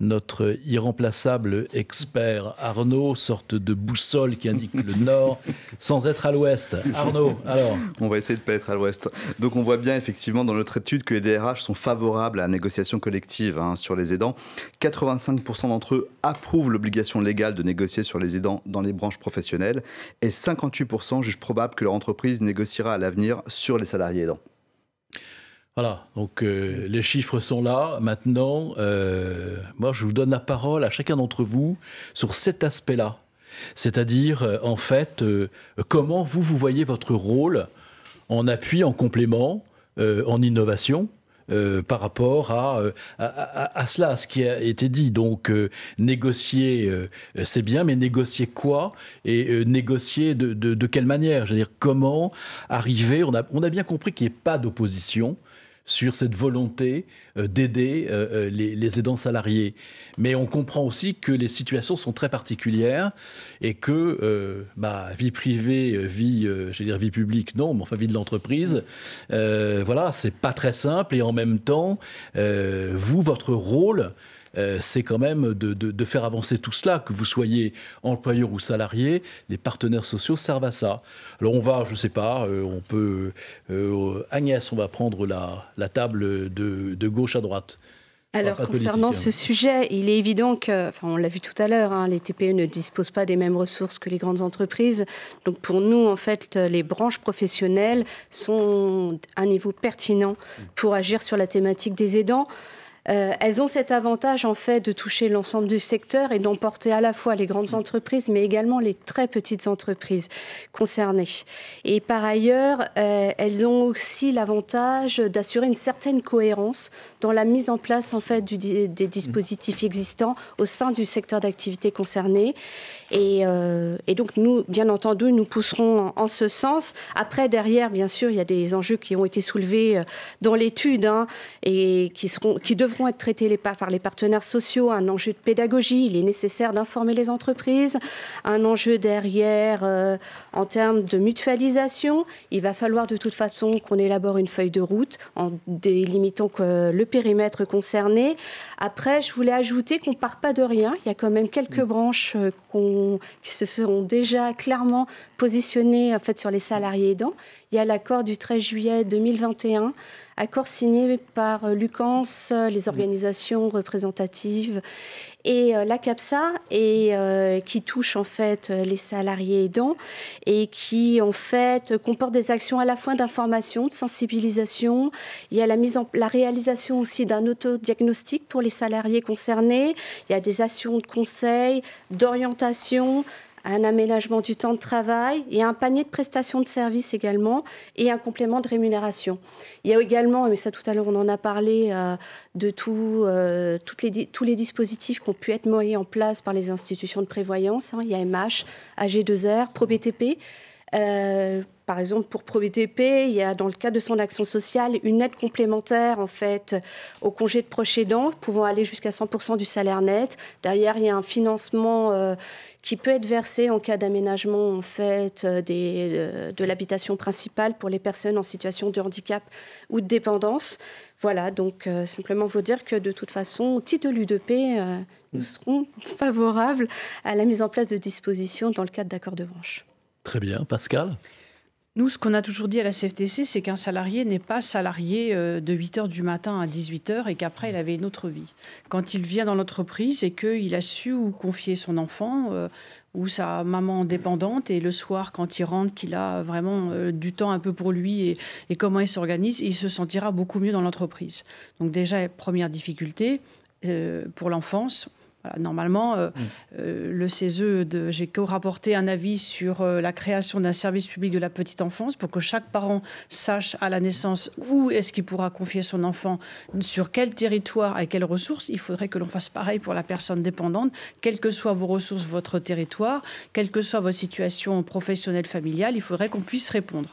notre irremplaçable expert Arnaud, sorte de boussole qui indique le nord sans être à l'ouest. Arnaud, alors? On va essayer de ne pas être à l'ouest. Donc on voit bien effectivement dans notre étude que les DRH sont favorables à la négociation collective sur les aidants. 85% d'entre eux approuvent l'obligation légale de négocier sur les aidants dans les branches professionnelles et 58% jugent probable que leur entreprise négociera à l'avenir sur les salariés aidants. Voilà, donc les chiffres sont là. Maintenant, moi je vous donne la parole à chacun d'entre vous sur cet aspect-là. C'est-à-dire, en fait, comment vous voyez votre rôle en appui, en complément, en innovation par rapport à cela, à ce qui a été dit. Donc, négocier, c'est bien, mais négocier quoi? Et négocier de quelle manière? Je veux dire, comment arriver? On a bien compris qu'il n'y ait pas d'opposition sur cette volonté d'aider les aidants salariés. Mais on comprend aussi que les situations sont très particulières et que vie privée, vie publique, non, mais enfin vie de l'entreprise, voilà, c'est pas très simple. Et en même temps, votre rôle, c'est quand même de faire avancer tout cela, que vous soyez employeur ou salarié, les partenaires sociaux servent à ça. Alors on va, je ne sais pas, on peut... Agnès, on va prendre la table de gauche à droite. Alors, concernant ce sujet, il est évident que, on l'a vu tout à l'heure, les TPE ne disposent pas des mêmes ressources que les grandes entreprises. Donc, pour nous, en fait, les branches professionnelles sont à un niveau pertinent pour agir sur la thématique des aidants. Elles ont cet avantage en fait de toucher l'ensemble du secteur et d'emporter à la fois les grandes entreprises mais également les très petites entreprises concernées. Et par ailleurs, elles ont aussi l'avantage d'assurer une certaine cohérence dans la mise en place en fait des dispositifs existants au sein du secteur d'activité concerné. Et donc nous, bien entendu, nous pousserons en ce sens. Après, derrière, bien sûr, il y a des enjeux qui ont été soulevés dans l'étude et qui devront être traités par les partenaires sociaux. Un enjeu de pédagogie, il est nécessaire d'informer les entreprises. Un enjeu derrière en termes de mutualisation. Il va falloir de toute façon qu'on élabore une feuille de route en délimitant le périmètre concerné. Après, je voulais ajouter qu'on ne part pas de rien. Il y a quand même quelques branches qui se seront déjà clairement positionnées en fait, sur les salariés aidants. Il y a l'accord du 13 juillet 2021, accord signé par l'UCANS, les organisations représentatives et la CAPSA, qui touche en fait les salariés aidants et qui en fait comporte des actions à la fois d'information, de sensibilisation. Il y a la réalisation aussi d'un autodiagnostic pour les salariés concernés. Il y a des actions de conseil, d'orientation, un aménagement du temps de travail et un panier de prestations de services également et un complément de rémunération. Il y a également, mais ça tout à l'heure on en a parlé, de tous les dispositifs qui ont pu être mis en place par les institutions de prévoyance. Il y a MH, AG2R, ProBTP. Par exemple, pour ProBTP, il y a dans le cadre de son action sociale une aide complémentaire en fait au congé de proche aidant, pouvant aller jusqu'à 100% du salaire net. Derrière, il y a un financement qui peut être versé en cas d'aménagement en fait de l'habitation principale pour les personnes en situation de handicap ou de dépendance. Voilà, donc simplement vous dire que de toute façon, au titre de l'UDP, nous serons favorables à la mise en place de dispositions dans le cadre d'accords de branche. Très bien, Pascal. Nous, ce qu'on a toujours dit à la CFTC, c'est qu'un salarié n'est pas salarié de 8h du matin à 18h et qu'après, il avait une autre vie. Quand il vient dans l'entreprise et qu'il a su ou confier son enfant ou sa maman dépendante, et le soir, quand il rentre, qu'il a vraiment du temps un peu pour lui et comment il s'organise, il se sentira beaucoup mieux dans l'entreprise. Donc déjà, première difficulté pour l'enfance, Voilà, normalement, le CESE, j'ai co-rapporté un avis sur la création d'un service public de la petite enfance pour que chaque parent sache à la naissance où est-ce qu'il pourra confier son enfant, sur quel territoire, avec quelles ressources. Il faudrait que l'on fasse pareil pour la personne dépendante, quelles que soient vos ressources, votre territoire, quelle que soit votre situation professionnelle, familiale, il faudrait qu'on puisse répondre.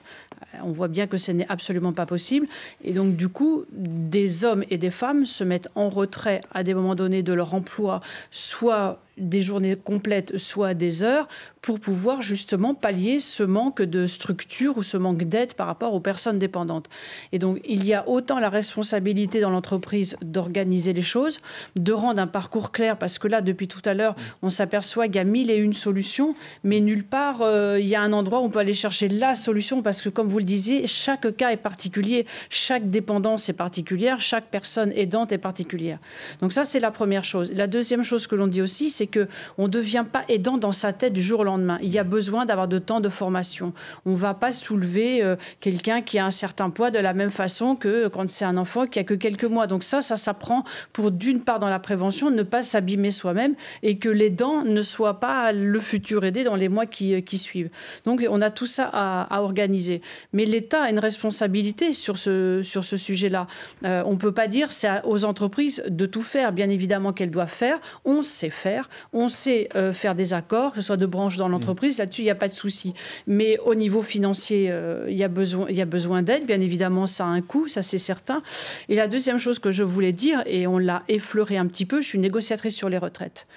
On voit bien que ce n'est absolument pas possible. Et donc, du coup, des hommes et des femmes se mettent en retrait à des moments donnés de leur emploi, soit des journées complètes, soit des heures, pour pouvoir justement pallier ce manque de structure ou ce manque d'aide par rapport aux personnes dépendantes. Et donc, il y a autant la responsabilité dans l'entreprise d'organiser les choses, de rendre un parcours clair, parce que là, depuis tout à l'heure, on s'aperçoit qu'il y a 1001 solutions, mais nulle part, il y a un endroit où on peut aller chercher la solution, parce que, comme vous le disiez, chaque cas est particulier, chaque dépendance est particulière, chaque personne aidante est particulière. Donc ça, c'est la première chose. La deuxième chose que l'on dit aussi, c'est qu'on ne devient pas aidant dans sa tête du jour au lendemain. Il y a besoin d'avoir de temps de formation. On ne va pas soulever quelqu'un qui a un certain poids de la même façon que quand c'est un enfant qui a que quelques mois. Donc ça s'apprend pour, d'une part, dans la prévention, ne pas s'abîmer soi-même et que l'aidant ne soit pas le futur aidé dans les mois qui suivent. Donc on a tout ça à organiser. Mais l'État a une responsabilité sur ce sujet-là. On ne peut pas dire c'est aux entreprises de tout faire. Bien évidemment qu'elles doivent faire. On sait faire. On sait faire des accords, que ce soit de branches dans l'entreprise. Là-dessus, il n'y a pas de souci. Mais au niveau financier, il y a besoin d'aide. Bien évidemment, ça a un coût, ça c'est certain. Et la deuxième chose que je voulais dire, et on l'a effleuré un petit peu, je suis négociatrice sur les retraites.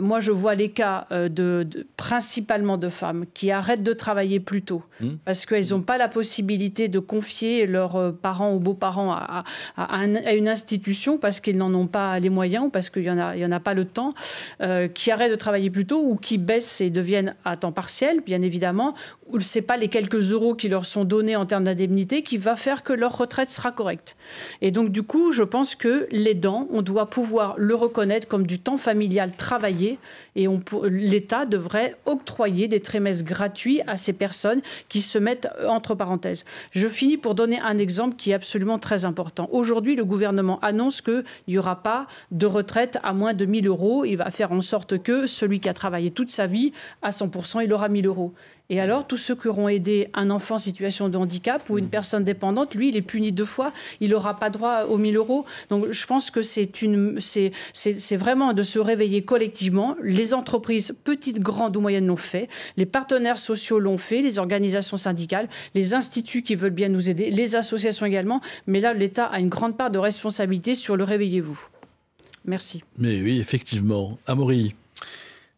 Moi, je vois les cas principalement de femmes qui arrêtent de travailler plus tôt parce qu'elles n'ont pas la possibilité de confier leurs parents ou beaux-parents à une institution parce qu'ils n'en ont pas les moyens ou parce qu'il n'y en a pas le temps, qui arrêtent de travailler plus tôt ou qui baissent et deviennent à temps partiel, bien évidemment, où ce n'est pas les quelques euros qui leur sont donnés en termes d'indemnité qui va faire que leur retraite sera correcte. Et donc, du coup, je pense que l'aidant, on doit pouvoir le reconnaître comme du temps familial travaillé et l'État devrait octroyer des trimestres gratuits à ces personnes qui se mettent entre parenthèses. Je finis pour donner un exemple qui est absolument très important. Aujourd'hui, le gouvernement annonce qu'il n'y aura pas de retraite à moins de 1 000 euros. Il va faire en sorte que celui qui a travaillé toute sa vie, à 100%, il aura 1 000 euros. Et alors, tous ceux qui auront aidé un enfant en situation de handicap ou une personne dépendante, lui, il est puni 2 fois. Il n'aura pas droit aux 1 000 euros. Donc, je pense que c'est vraiment de se réveiller collectivement. Les entreprises, petites, grandes ou moyennes, l'ont fait. Les partenaires sociaux l'ont fait. Les organisations syndicales, les instituts qui veulent bien nous aider, les associations également. Mais là, l'État a une grande part de responsabilité sur le réveillez-vous. Merci. Mais oui, effectivement. Amaury.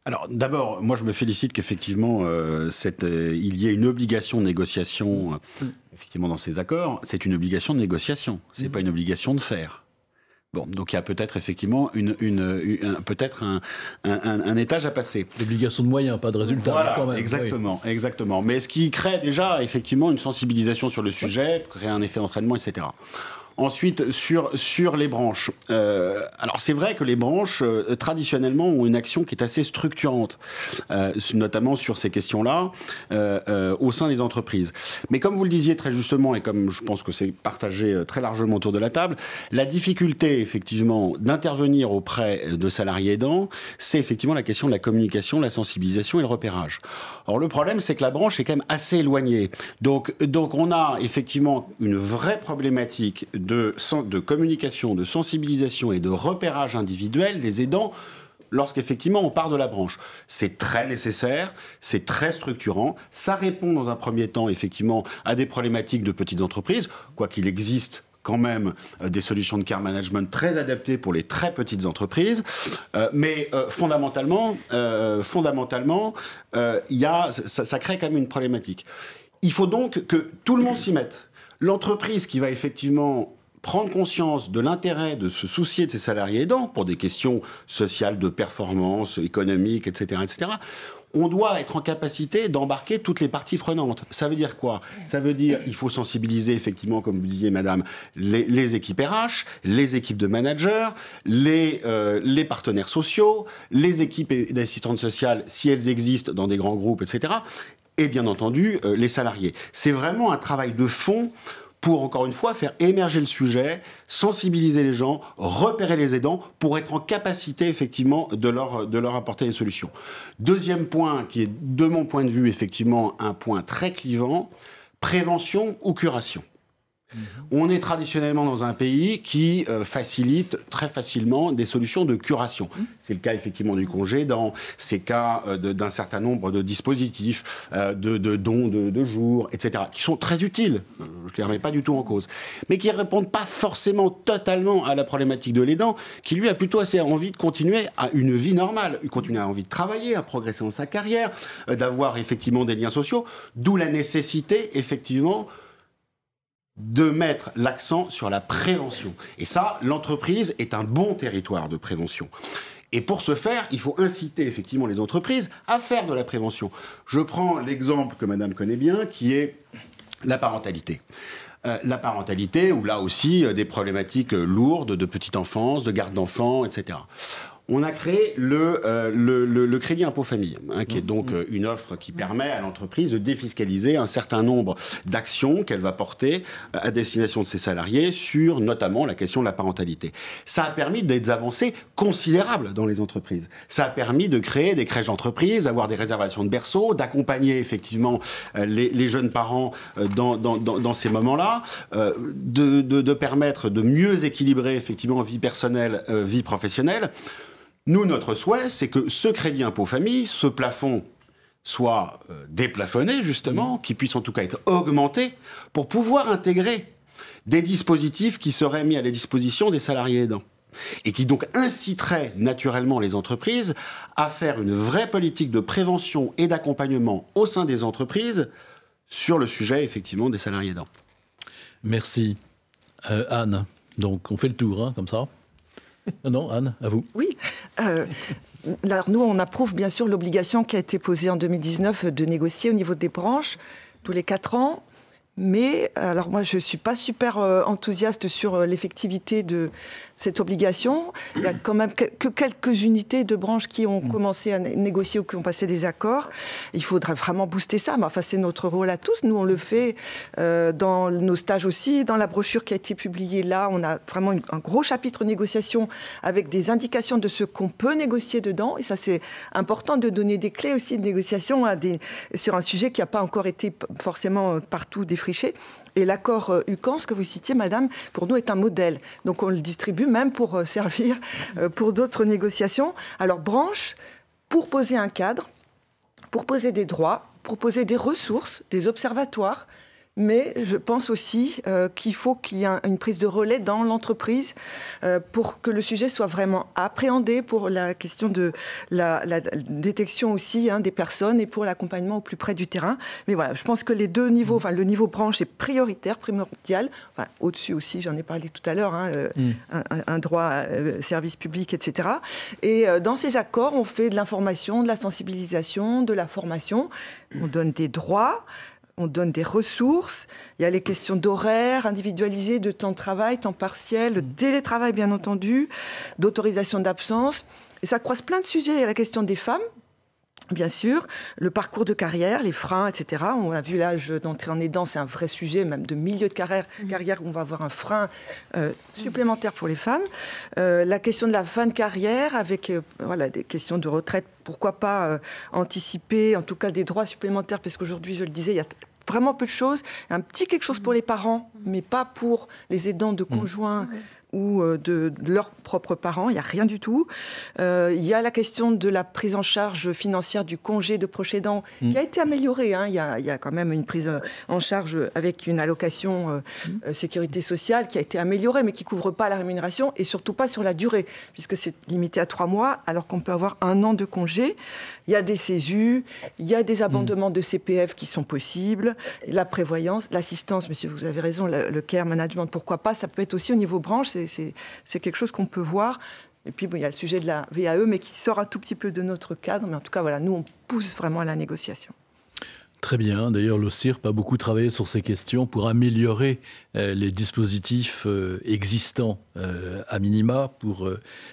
Alors d'abord, moi je me félicite qu'effectivement il y ait une obligation de négociation effectivement dans ces accords. C'est une obligation de négociation, c'est pas une obligation de faire. Bon, donc il y a peut-être effectivement peut-être un étage à passer. L'obligation de moyens, pas de résultats. Voilà, quand même. exactement, oui. Exactement. Mais ce qui crée déjà effectivement une sensibilisation sur le sujet, crée un effet d'entraînement, etc. Ensuite, sur les branches. Alors, c'est vrai que les branches, traditionnellement, ont une action qui est assez structurante, notamment sur ces questions-là, au sein des entreprises. Mais comme vous le disiez très justement, et comme je pense que c'est partagé très largement autour de la table, la difficulté, effectivement, d'intervenir auprès de salariés aidants, c'est effectivement la question de la communication, la sensibilisation et le repérage. Or, le problème, c'est que la branche est quand même assez éloignée. Donc on a effectivement une vraie problématique de communication, de sensibilisation et de repérage individuel des aidants lorsqu'effectivement on part de la branche. C'est très nécessaire, c'est très structurant, ça répond dans un premier temps effectivement à des problématiques de petites entreprises, quoiqu'il existe quand même des solutions de care management très adaptées pour les très petites entreprises, mais fondamentalement, ça crée quand même une problématique. Il faut donc que tout le monde s'y mette. L'entreprise qui va effectivement prendre conscience de l'intérêt de se soucier de ses salariés aidants pour des questions sociales, de performance, économiques, etc., etc., on doit être en capacité d'embarquer toutes les parties prenantes. Ça veut dire quoi? Ça veut dire qu'il faut sensibiliser, effectivement, comme vous disiez, madame, les équipes RH, les équipes de managers, les partenaires sociaux, les équipes d'assistantes sociales, si elles existent dans des grands groupes, etc., et bien entendu, les salariés. C'est vraiment un travail de fond pour, encore une fois, faire émerger le sujet, sensibiliser les gens, repérer les aidants, pour être en capacité, effectivement, de leur apporter des solutions. Deuxième point, qui est, de mon point de vue, effectivement, un point très clivant, prévention ou curation. On est traditionnellement dans un pays qui facilite très facilement des solutions de curation. C'est le cas effectivement du congé, dans ces cas d'un certain nombre de dispositifs, de dons de jours, etc., qui sont très utiles, je ne les remets pas du tout en cause, mais qui ne répondent pas forcément totalement à la problématique de l'aidant, qui lui a plutôt assez envie de continuer à une vie normale, continuer à envie de travailler, à progresser dans sa carrière, d'avoir effectivement des liens sociaux, d'où la nécessité effectivement de mettre l'accent sur la prévention. Et ça, l'entreprise est un bon territoire de prévention. Et pour ce faire, il faut inciter effectivement les entreprises à faire de la prévention. Je prends l'exemple que madame connaît bien, qui est la parentalité. La parentalité, où là aussi, des problématiques lourdes de petite enfance, de garde d'enfants, etc. On a créé le crédit impôt famille, qui est donc une offre qui permet à l'entreprise de défiscaliser un certain nombre d'actions qu'elle va porter à destination de ses salariés sur notamment la question de la parentalité. Ça a permis des avancées considérables dans les entreprises. Ça a permis de créer des crèches d'entreprise, d'avoir des réservations de berceaux, d'accompagner effectivement les jeunes parents dans ces moments-là, de permettre de mieux équilibrer effectivement vie personnelle, vie professionnelle. Nous, notre souhait, c'est que ce crédit impôt famille, ce plafond, soit déplafonné, justement, qu'il puisse en tout cas être augmenté pour pouvoir intégrer des dispositifs qui seraient mis à la disposition des salariés aidants. Et qui donc inciteraient naturellement les entreprises à faire une vraie politique de prévention et d'accompagnement au sein des entreprises sur le sujet, effectivement, des salariés aidants. Merci. Anne, donc on fait le tour, hein, comme ça. Non, Anne, à vous. Oui. Alors nous, on approuve bien sûr l'obligation qui a été posée en 2019 de négocier au niveau des branches tous les 4 ans. Mais alors moi, je ne suis pas super enthousiaste sur l'effectivité de cette obligation. Il n'y a quand même que quelques unités de branches qui ont commencé à négocier ou qui ont passé des accords. Il faudrait vraiment booster ça. Mais enfin, c'est notre rôle à tous. Nous, on le fait dans nos stages aussi. Dans la brochure qui a été publiée là, on a vraiment un gros chapitre négociation avec des indications de ce qu'on peut négocier dedans. Et ça, c'est important de donner des clés aussi de négociation sur un sujet qui n'a pas encore été forcément partout défriché. Et l'accord UCANS que vous citiez, madame, pour nous est un modèle. Donc on le distribue même pour servir pour d'autres négociations. Alors branche, pour poser un cadre, pour poser des droits, pour poser des ressources, des observatoires. Mais je pense aussi qu'il faut qu'il y ait une prise de relais dans l'entreprise pour que le sujet soit vraiment appréhendé, pour la question de la détection aussi des personnes et pour l'accompagnement au plus près du terrain. Mais voilà, je pense que les deux niveaux, enfin le niveau branche est prioritaire, primordial. Enfin, au-dessus aussi, j'en ai parlé tout à l'heure, un droit service public, etc. Et dans ces accords, on fait de l'information, de la sensibilisation, de la formation. On donne des droits. On donne des ressources, il y a les questions d'horaire individualisé, de temps de travail, temps partiel, le télétravail bien entendu, d'autorisation d'absence. Et ça croise plein de sujets. Il y a la question des femmes, bien sûr, le parcours de carrière, les freins, etc. On a vu l'âge d'entrée en aidant, c'est un vrai sujet, même de milieu de carrière où on va avoir un frein supplémentaire pour les femmes. La question de la fin de carrière, avec des questions de retraite, pourquoi pas anticiper, en tout cas des droits supplémentaires, parce qu'aujourd'hui, je le disais, il y a vraiment peu de choses. Un petit quelque chose pour les parents, mais pas pour les aidants de conjoints ou de leurs propres parents, il n'y a rien du tout. Il y a la question de la prise en charge financière du congé de proche aidant qui a été améliorée. Il y a quand même une prise en charge avec une allocation sécurité sociale qui a été améliorée, mais qui ne couvre pas la rémunération et surtout pas sur la durée, puisque c'est limité à 3 mois, alors qu'on peut avoir 1 an de congé. Il y a des CESU, il y a des abondements de CPF qui sont possibles, la prévoyance, l'assistance, monsieur, vous avez raison, le care management, pourquoi pas, ça peut être aussi au niveau branche, c'est quelque chose qu'on peut voir. Et puis, il y a le sujet de la VAE, mais qui sort un tout petit peu de notre cadre. Mais en tout cas, voilà, nous, on pousse vraiment à la négociation. Très bien. D'ailleurs, l'OCIRP a beaucoup travaillé sur ces questions pour améliorer les dispositifs existants à minima, pour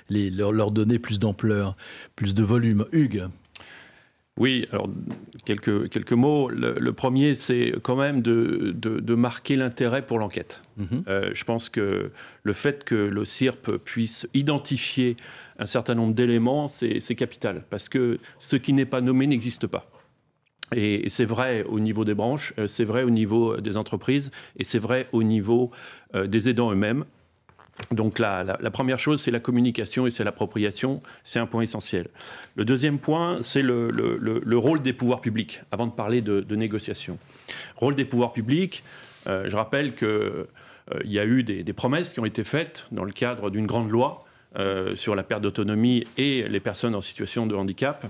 leur donner plus d'ampleur, plus de volume. Hugues ? Oui, alors quelques mots. Le premier, c'est quand même de marquer l'intérêt pour l'enquête. Je pense que le fait que le CIRP puisse identifier un certain nombre d'éléments, c'est capital, parce que ce qui n'est pas nommé n'existe pas. Et c'est vrai au niveau des branches, c'est vrai au niveau des entreprises, et c'est vrai au niveau des aidants eux-mêmes. Donc la première chose, c'est la communication et c'est l'appropriation, c'est un point essentiel. Le deuxième point, c'est le rôle des pouvoirs publics, avant de parler de négociation. Rôle des pouvoirs publics, je rappelle qu'il y a eu des promesses qui ont été faites dans le cadre d'une grande loi sur la perte d'autonomie et les personnes en situation de handicap.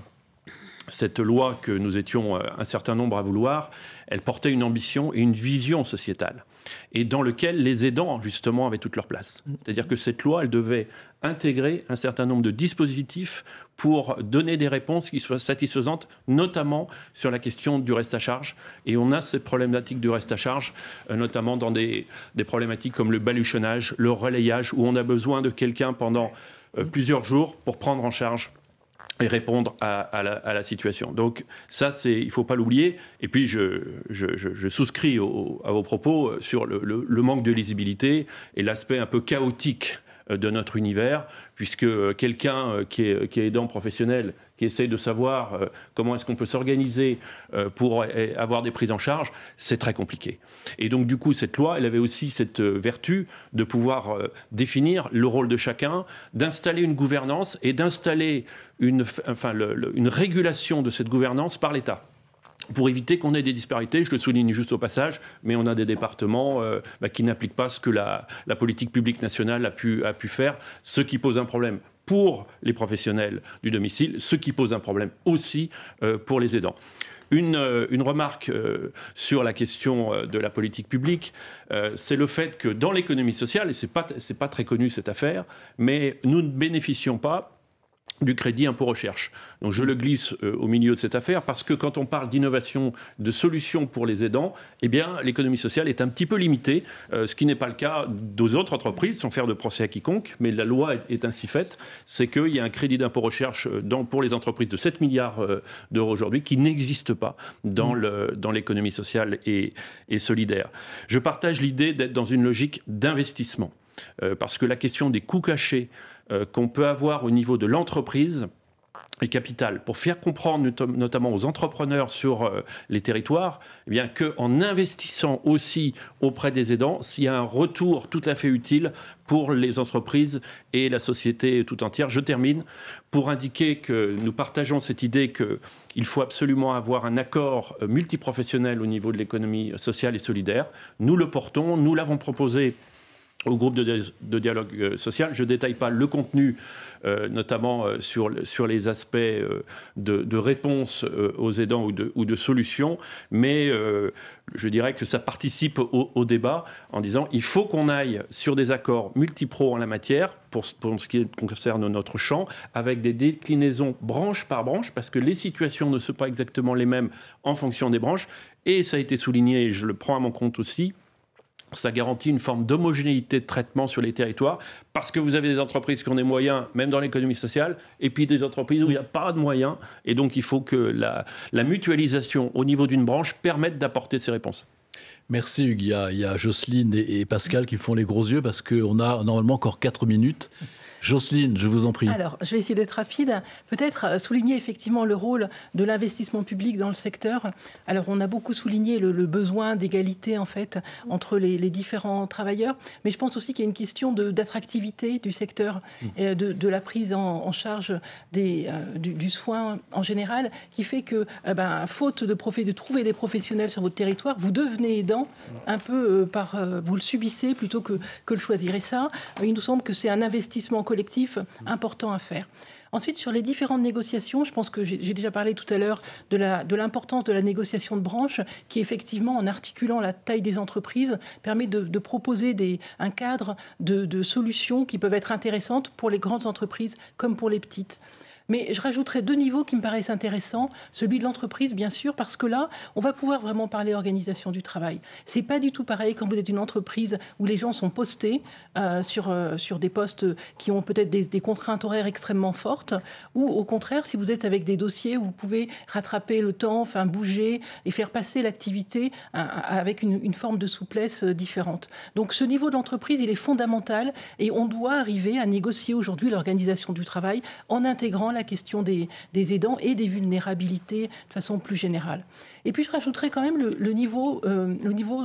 Cette loi que nous étions un certain nombre à vouloir, elle portait une ambition et une vision sociétale, et dans lequel les aidants, justement, avaient toute leur place. C'est-à-dire que cette loi, elle devait intégrer un certain nombre de dispositifs pour donner des réponses qui soient satisfaisantes, notamment sur la question du reste à charge. Et on a cette problématique du reste à charge, notamment dans des problématiques comme le baluchonnage, le relayage, où on a besoin de quelqu'un pendant plusieurs jours pour prendre en charge et répondre à la situation. Donc ça, il ne faut pas l'oublier. Et puis, je souscris à vos propos sur le manque de lisibilité et l'aspect un peu chaotique de notre univers, puisque quelqu'un qui est aidant professionnel, qui essaye de savoir comment est-ce qu'on peut s'organiser pour avoir des prises en charge, c'est très compliqué. Et donc, du coup, cette loi, elle avait aussi cette vertu de pouvoir définir le rôle de chacun, d'installer une gouvernance et d'installer une régulation de cette gouvernance par l'État, pour éviter qu'on ait des disparités. Je le souligne juste au passage, mais on a des départements qui n'appliquent pas ce que la politique publique nationale a pu faire, ce qui pose un problème pour les professionnels du domicile, ce qui pose un problème aussi pour les aidants. Une remarque sur la question de la politique publique, c'est le fait que dans l'économie sociale, et c'est pas très connu cette affaire, mais nous ne bénéficions pas du crédit impôt recherche. Donc je le glisse au milieu de cette affaire parce que quand on parle d'innovation, de solutions pour les aidants, eh bien l'économie sociale est un petit peu limitée, ce qui n'est pas le cas aux autres entreprises, sans faire de procès à quiconque, mais la loi est ainsi faite, c'est qu'il y a un crédit d'impôt recherche pour les entreprises de 7 milliards d'euros aujourd'hui qui n'existe pas dans l'économie sociale et solidaire. Je partage l'idée d'être dans une logique d'investissement, parce que la question des coûts cachés qu'on peut avoir au niveau de l'entreprise est capitale pour faire comprendre notamment aux entrepreneurs sur les territoires, eh bien qu'en investissant aussi auprès des aidants, s'il y a un retour tout à fait utile pour les entreprises et la société tout entière. Je termine pour indiquer que nous partageons cette idée qu'il faut absolument avoir un accord multiprofessionnel au niveau de l'économie sociale et solidaire. Nous le portons, nous l'avons proposé au groupe de dialogue social. Je ne détaille pas le contenu, notamment sur les aspects de réponse aux aidants ou de solutions, mais je dirais que ça participe au débat en disant il faut qu'on aille sur des accords multipro en la matière, pour ce qui concerne notre champ, avec des déclinaisons branche par branche, parce que les situations ne sont pas exactement les mêmes en fonction des branches, et ça a été souligné, et je le prends à mon compte aussi, ça garantit une forme d'homogénéité de traitement sur les territoires, parce que vous avez des entreprises qui ont des moyens, même dans l'économie sociale, et puis des entreprises où il n'y a pas de moyens. Et donc, il faut que la mutualisation au niveau d'une branche permette d'apporter ces réponses. Merci Hugues. Il y a Jocelyne et Pascal qui font les gros yeux parce qu'on a normalement encore 4 minutes. Jocelyne, je vous en prie. Alors, je vais essayer d'être rapide. Peut-être souligner effectivement le rôle de l'investissement public dans le secteur. Alors, on a beaucoup souligné le besoin d'égalité, en fait, entre les différents travailleurs. Mais je pense aussi qu'il y a une question d'attractivité du secteur, de la prise en charge du soin en général, qui fait que, faute de trouver des professionnels sur votre territoire, vous devenez aidant un peu vous le subissez plutôt que le choisir. Et ça, il nous semble que c'est un investissement collectif important à faire. Ensuite, sur les différentes négociations, je pense que j'ai déjà parlé tout à l'heure de l'importance de la négociation de branche, qui effectivement, en articulant la taille des entreprises, permet de proposer un cadre de solutions qui peuvent être intéressantes pour les grandes entreprises comme pour les petites. Mais je rajouterai 2 niveaux qui me paraissent intéressants. Celui de l'entreprise, bien sûr, parce que là, on va pouvoir vraiment parler organisation du travail. C'est pas du tout pareil quand vous êtes une entreprise où les gens sont postés sur des postes qui ont peut-être des contraintes horaires extrêmement fortes, ou au contraire, si vous êtes avec des dossiers où vous pouvez rattraper le temps, enfin bouger et faire passer l'activité avec une forme de souplesse différente. Donc ce niveau de l'entreprise, il est fondamental et on doit arriver à négocier aujourd'hui l'organisation du travail en intégrant la question des aidants et des vulnérabilités de façon plus générale. Et puis je rajouterai quand même le niveau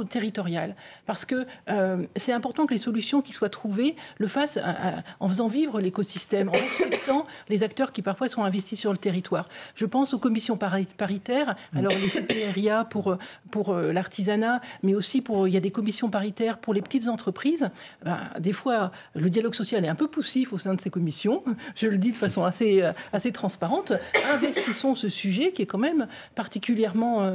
territorial, parce que c'est important que les solutions qui soient trouvées le fassent en faisant vivre l'écosystème, en respectant les acteurs qui parfois sont investis sur le territoire. Je pense aux commissions paritaires, alors les CPRIA pour l'artisanat, mais aussi il y a des commissions paritaires pour les petites entreprises. Des fois, le dialogue social est un peu poussif au sein de ces commissions, je le dis de façon assez transparente. Investissons ce sujet qui est quand même particulièrement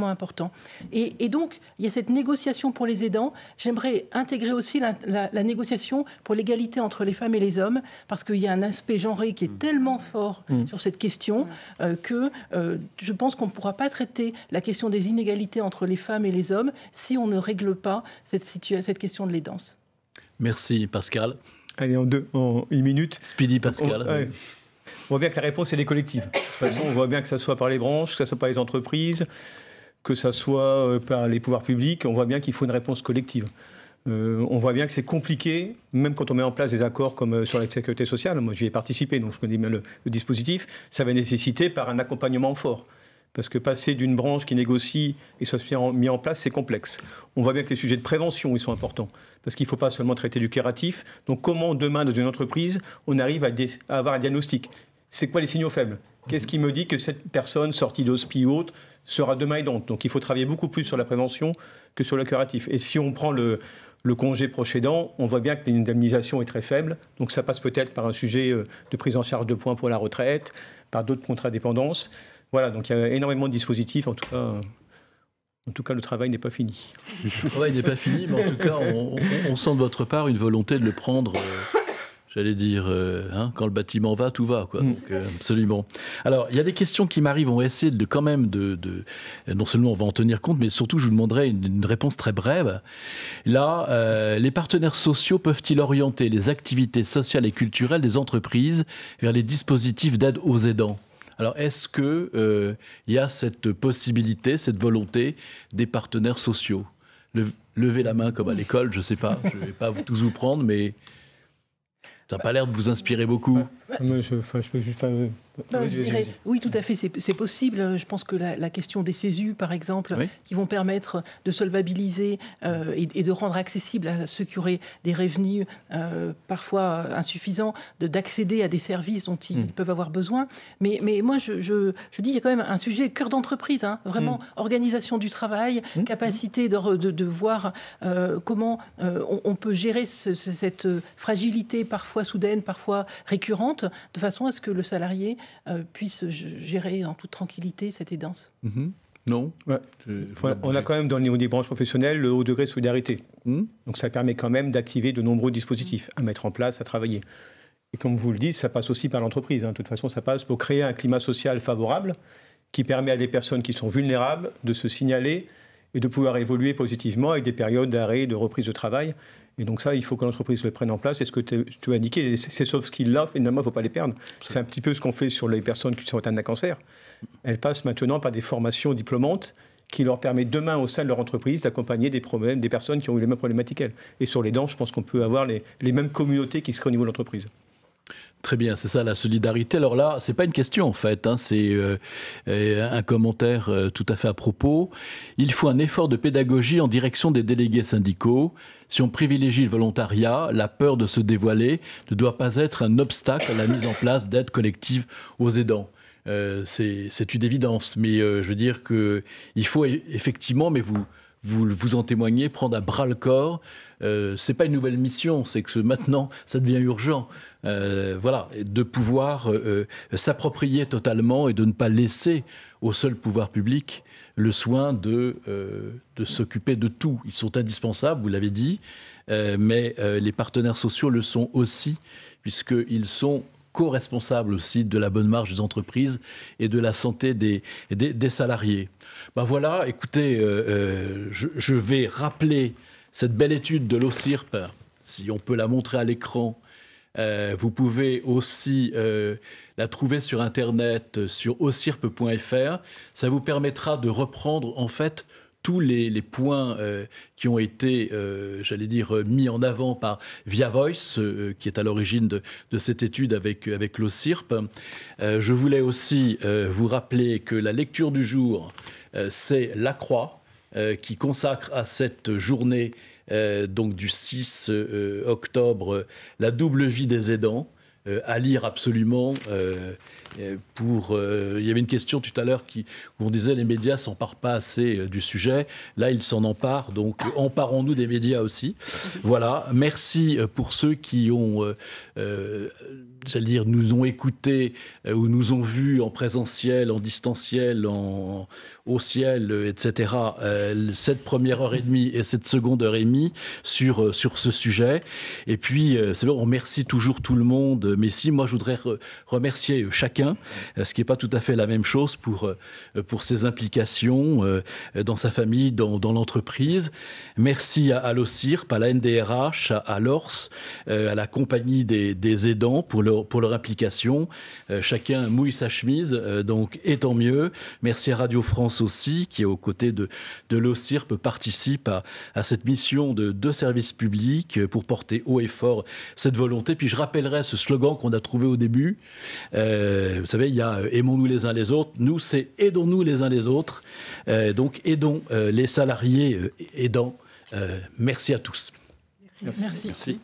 important. Et donc, il y a cette négociation pour les aidants. J'aimerais intégrer aussi la négociation pour l'égalité entre les femmes et les hommes, parce qu'il y a un aspect genré qui est tellement fort sur cette question que je pense qu'on ne pourra pas traiter la question des inégalités entre les femmes et les hommes si on ne règle pas cette question de l'aidance. Merci Pascal. Allez, en 1 minute. Speedy Pascal. On voit bien que la réponse, elle est collective. De toute façon, on voit bien que ça soit par les branches, que ça soit par les entreprises, que ça soit par les pouvoirs publics. On voit bien qu'il faut une réponse collective. On voit bien que c'est compliqué, même quand on met en place des accords comme sur la sécurité sociale. Moi, j'y ai participé, donc je connais bien le dispositif. Ça va nécessiter par un accompagnement fort. Parce que passer d'une branche qui négocie et soit mis en place, c'est complexe. On voit bien que les sujets de prévention, ils sont importants. Parce qu'il ne faut pas seulement traiter du curatif. Donc comment demain, dans une entreprise, on arrive à avoir un diagnostic? C'est quoi les signaux faibles? Qu'est-ce qui me dit que cette personne sortie d'hospice ou autre sera demain aidante? Donc il faut travailler beaucoup plus sur la prévention que sur le curatif. Et si on prend le congé proche aidant, on voit bien que l'indemnisation est très faible. Donc ça passe peut-être par un sujet de prise en charge de points pour la retraite, par d'autres contrats de dépendance. Voilà, donc il y a énormément de dispositifs. En tout cas, le travail n'est pas fini. Le travail n'est pas fini, mais en tout cas, on sent de votre part une volonté de le prendre... J'allais dire, quand le bâtiment va, tout va, quoi. Donc, absolument. Alors, il y a des questions qui m'arrivent. On va essayer quand même non seulement on va en tenir compte, mais surtout, je vous demanderai une réponse très brève. Là, les partenaires sociaux peuvent-ils orienter les activités sociales et culturelles des entreprises vers les dispositifs d'aide aux aidants? Alors, est-ce qu'il y a cette possibilité, cette volonté des partenaires sociaux? Levez la main comme à l'école, je ne sais pas. Je ne vais pas tous vous prendre, mais... Ça n'a pas l'air de vous inspirer beaucoup. Je peux juste pas... Oui, tout à fait, c'est possible. Je pense que la question des CESU, par exemple, qui vont permettre de solvabiliser et de rendre accessible à ceux qui auraient des revenus parfois insuffisants, d'accéder à des services dont ils peuvent avoir besoin. Mais moi, je dis, il y a quand même un sujet cœur d'entreprise, vraiment organisation du travail, capacité de voir comment on peut gérer cette fragilité parfois soudaine, parfois récurrente, de façon à ce que le salarié puisse gérer en toute tranquillité cette aidance. Non. On a quand même, dans le niveau des branches professionnelles, le haut degré de solidarité. Donc ça permet quand même d'activer de nombreux dispositifs à mettre en place, à travailler. Et comme vous le dites, ça passe aussi par l'entreprise. De toute façon, ça passe pour créer un climat social favorable qui permet à des personnes qui sont vulnérables de se signaler et de pouvoir évoluer positivement avec des périodes d'arrêt, de reprise de travail. Et donc ça, il faut que l'entreprise le prenne en place. Et ce que tu as indiqué, ces soft skills-là, finalement, il ne faut pas les perdre. C'est un petit peu ce qu'on fait sur les personnes qui sont atteintes d'un cancer. Elles passent maintenant par des formations diplômantes qui leur permettent demain, au sein de leur entreprise, d'accompagner des personnes qui ont eu les mêmes problématiques qu'elles. Et sur les dents, je pense qu'on peut avoir les mêmes communautés qui seraient au niveau de l'entreprise. Très bien, c'est ça la solidarité. Alors là, c'est pas une question en fait, c'est un commentaire tout à fait à propos. Il faut un effort de pédagogie en direction des délégués syndicaux. Si on privilégie le volontariat, la peur de se dévoiler ne doit pas être un obstacle à la mise en place d'aides collectives aux aidants. C'est une évidence, mais je veux dire qu'il faut effectivement, mais vous en témoignez, prendre à bras le corps. C'est pas une nouvelle mission, c'est que maintenant ça devient urgent. Voilà, de pouvoir s'approprier totalement et de ne pas laisser au seul pouvoir public le soin de s'occuper de tout. Ils sont indispensables, vous l'avez dit, mais les partenaires sociaux le sont aussi, puisqu'ils sont co-responsable aussi de la bonne marche des entreprises et de la santé des salariés. Ben voilà, écoutez, je vais rappeler cette belle étude de l'OCIRP, si on peut la montrer à l'écran. Vous pouvez aussi la trouver sur Internet, sur ocirp.fr. Ça vous permettra de reprendre en fait tous les points qui ont été, j'allais dire, mis en avant par Via Voice, qui est à l'origine de cette étude avec l'OCIRP. Je voulais aussi vous rappeler que la lecture du jour, c'est La Croix, qui consacre à cette journée donc du 6 octobre la double vie des aidants, à lire absolument. Il y avait une question tout à l'heure où on disait les médias s'en parent pas assez du sujet. Là, ils s'en emparent, donc emparons-nous des médias aussi. Voilà, merci pour ceux qui ont, j'allais dire, nous ont écoutés ou nous ont vus en présentiel, en distanciel, au ciel, etc., cette première heure et demie et cette seconde heure et demie sur ce sujet. Et puis, c'est vrai, on remercie toujours tout le monde, mais si, moi, je voudrais remercier chacun, ce qui n'est pas tout à fait la même chose pour ses implications dans sa famille, dans l'entreprise. Merci à l'OCIRP, à la NDRH, à l'ORS, à la compagnie des aidants pour leur implication. Chacun mouille sa chemise, donc et tant mieux. Merci à Radio France aussi, qui est aux côtés de l'OCIRP, participe à cette mission de service public pour porter haut et fort cette volonté. Puis je rappellerai ce slogan qu'on a trouvé au début. Vous savez, il y a aimons-nous les uns les autres. Nous, c'est aidons-nous les uns les autres. Donc aidons les salariés aidants. Merci à tous. Merci. Merci.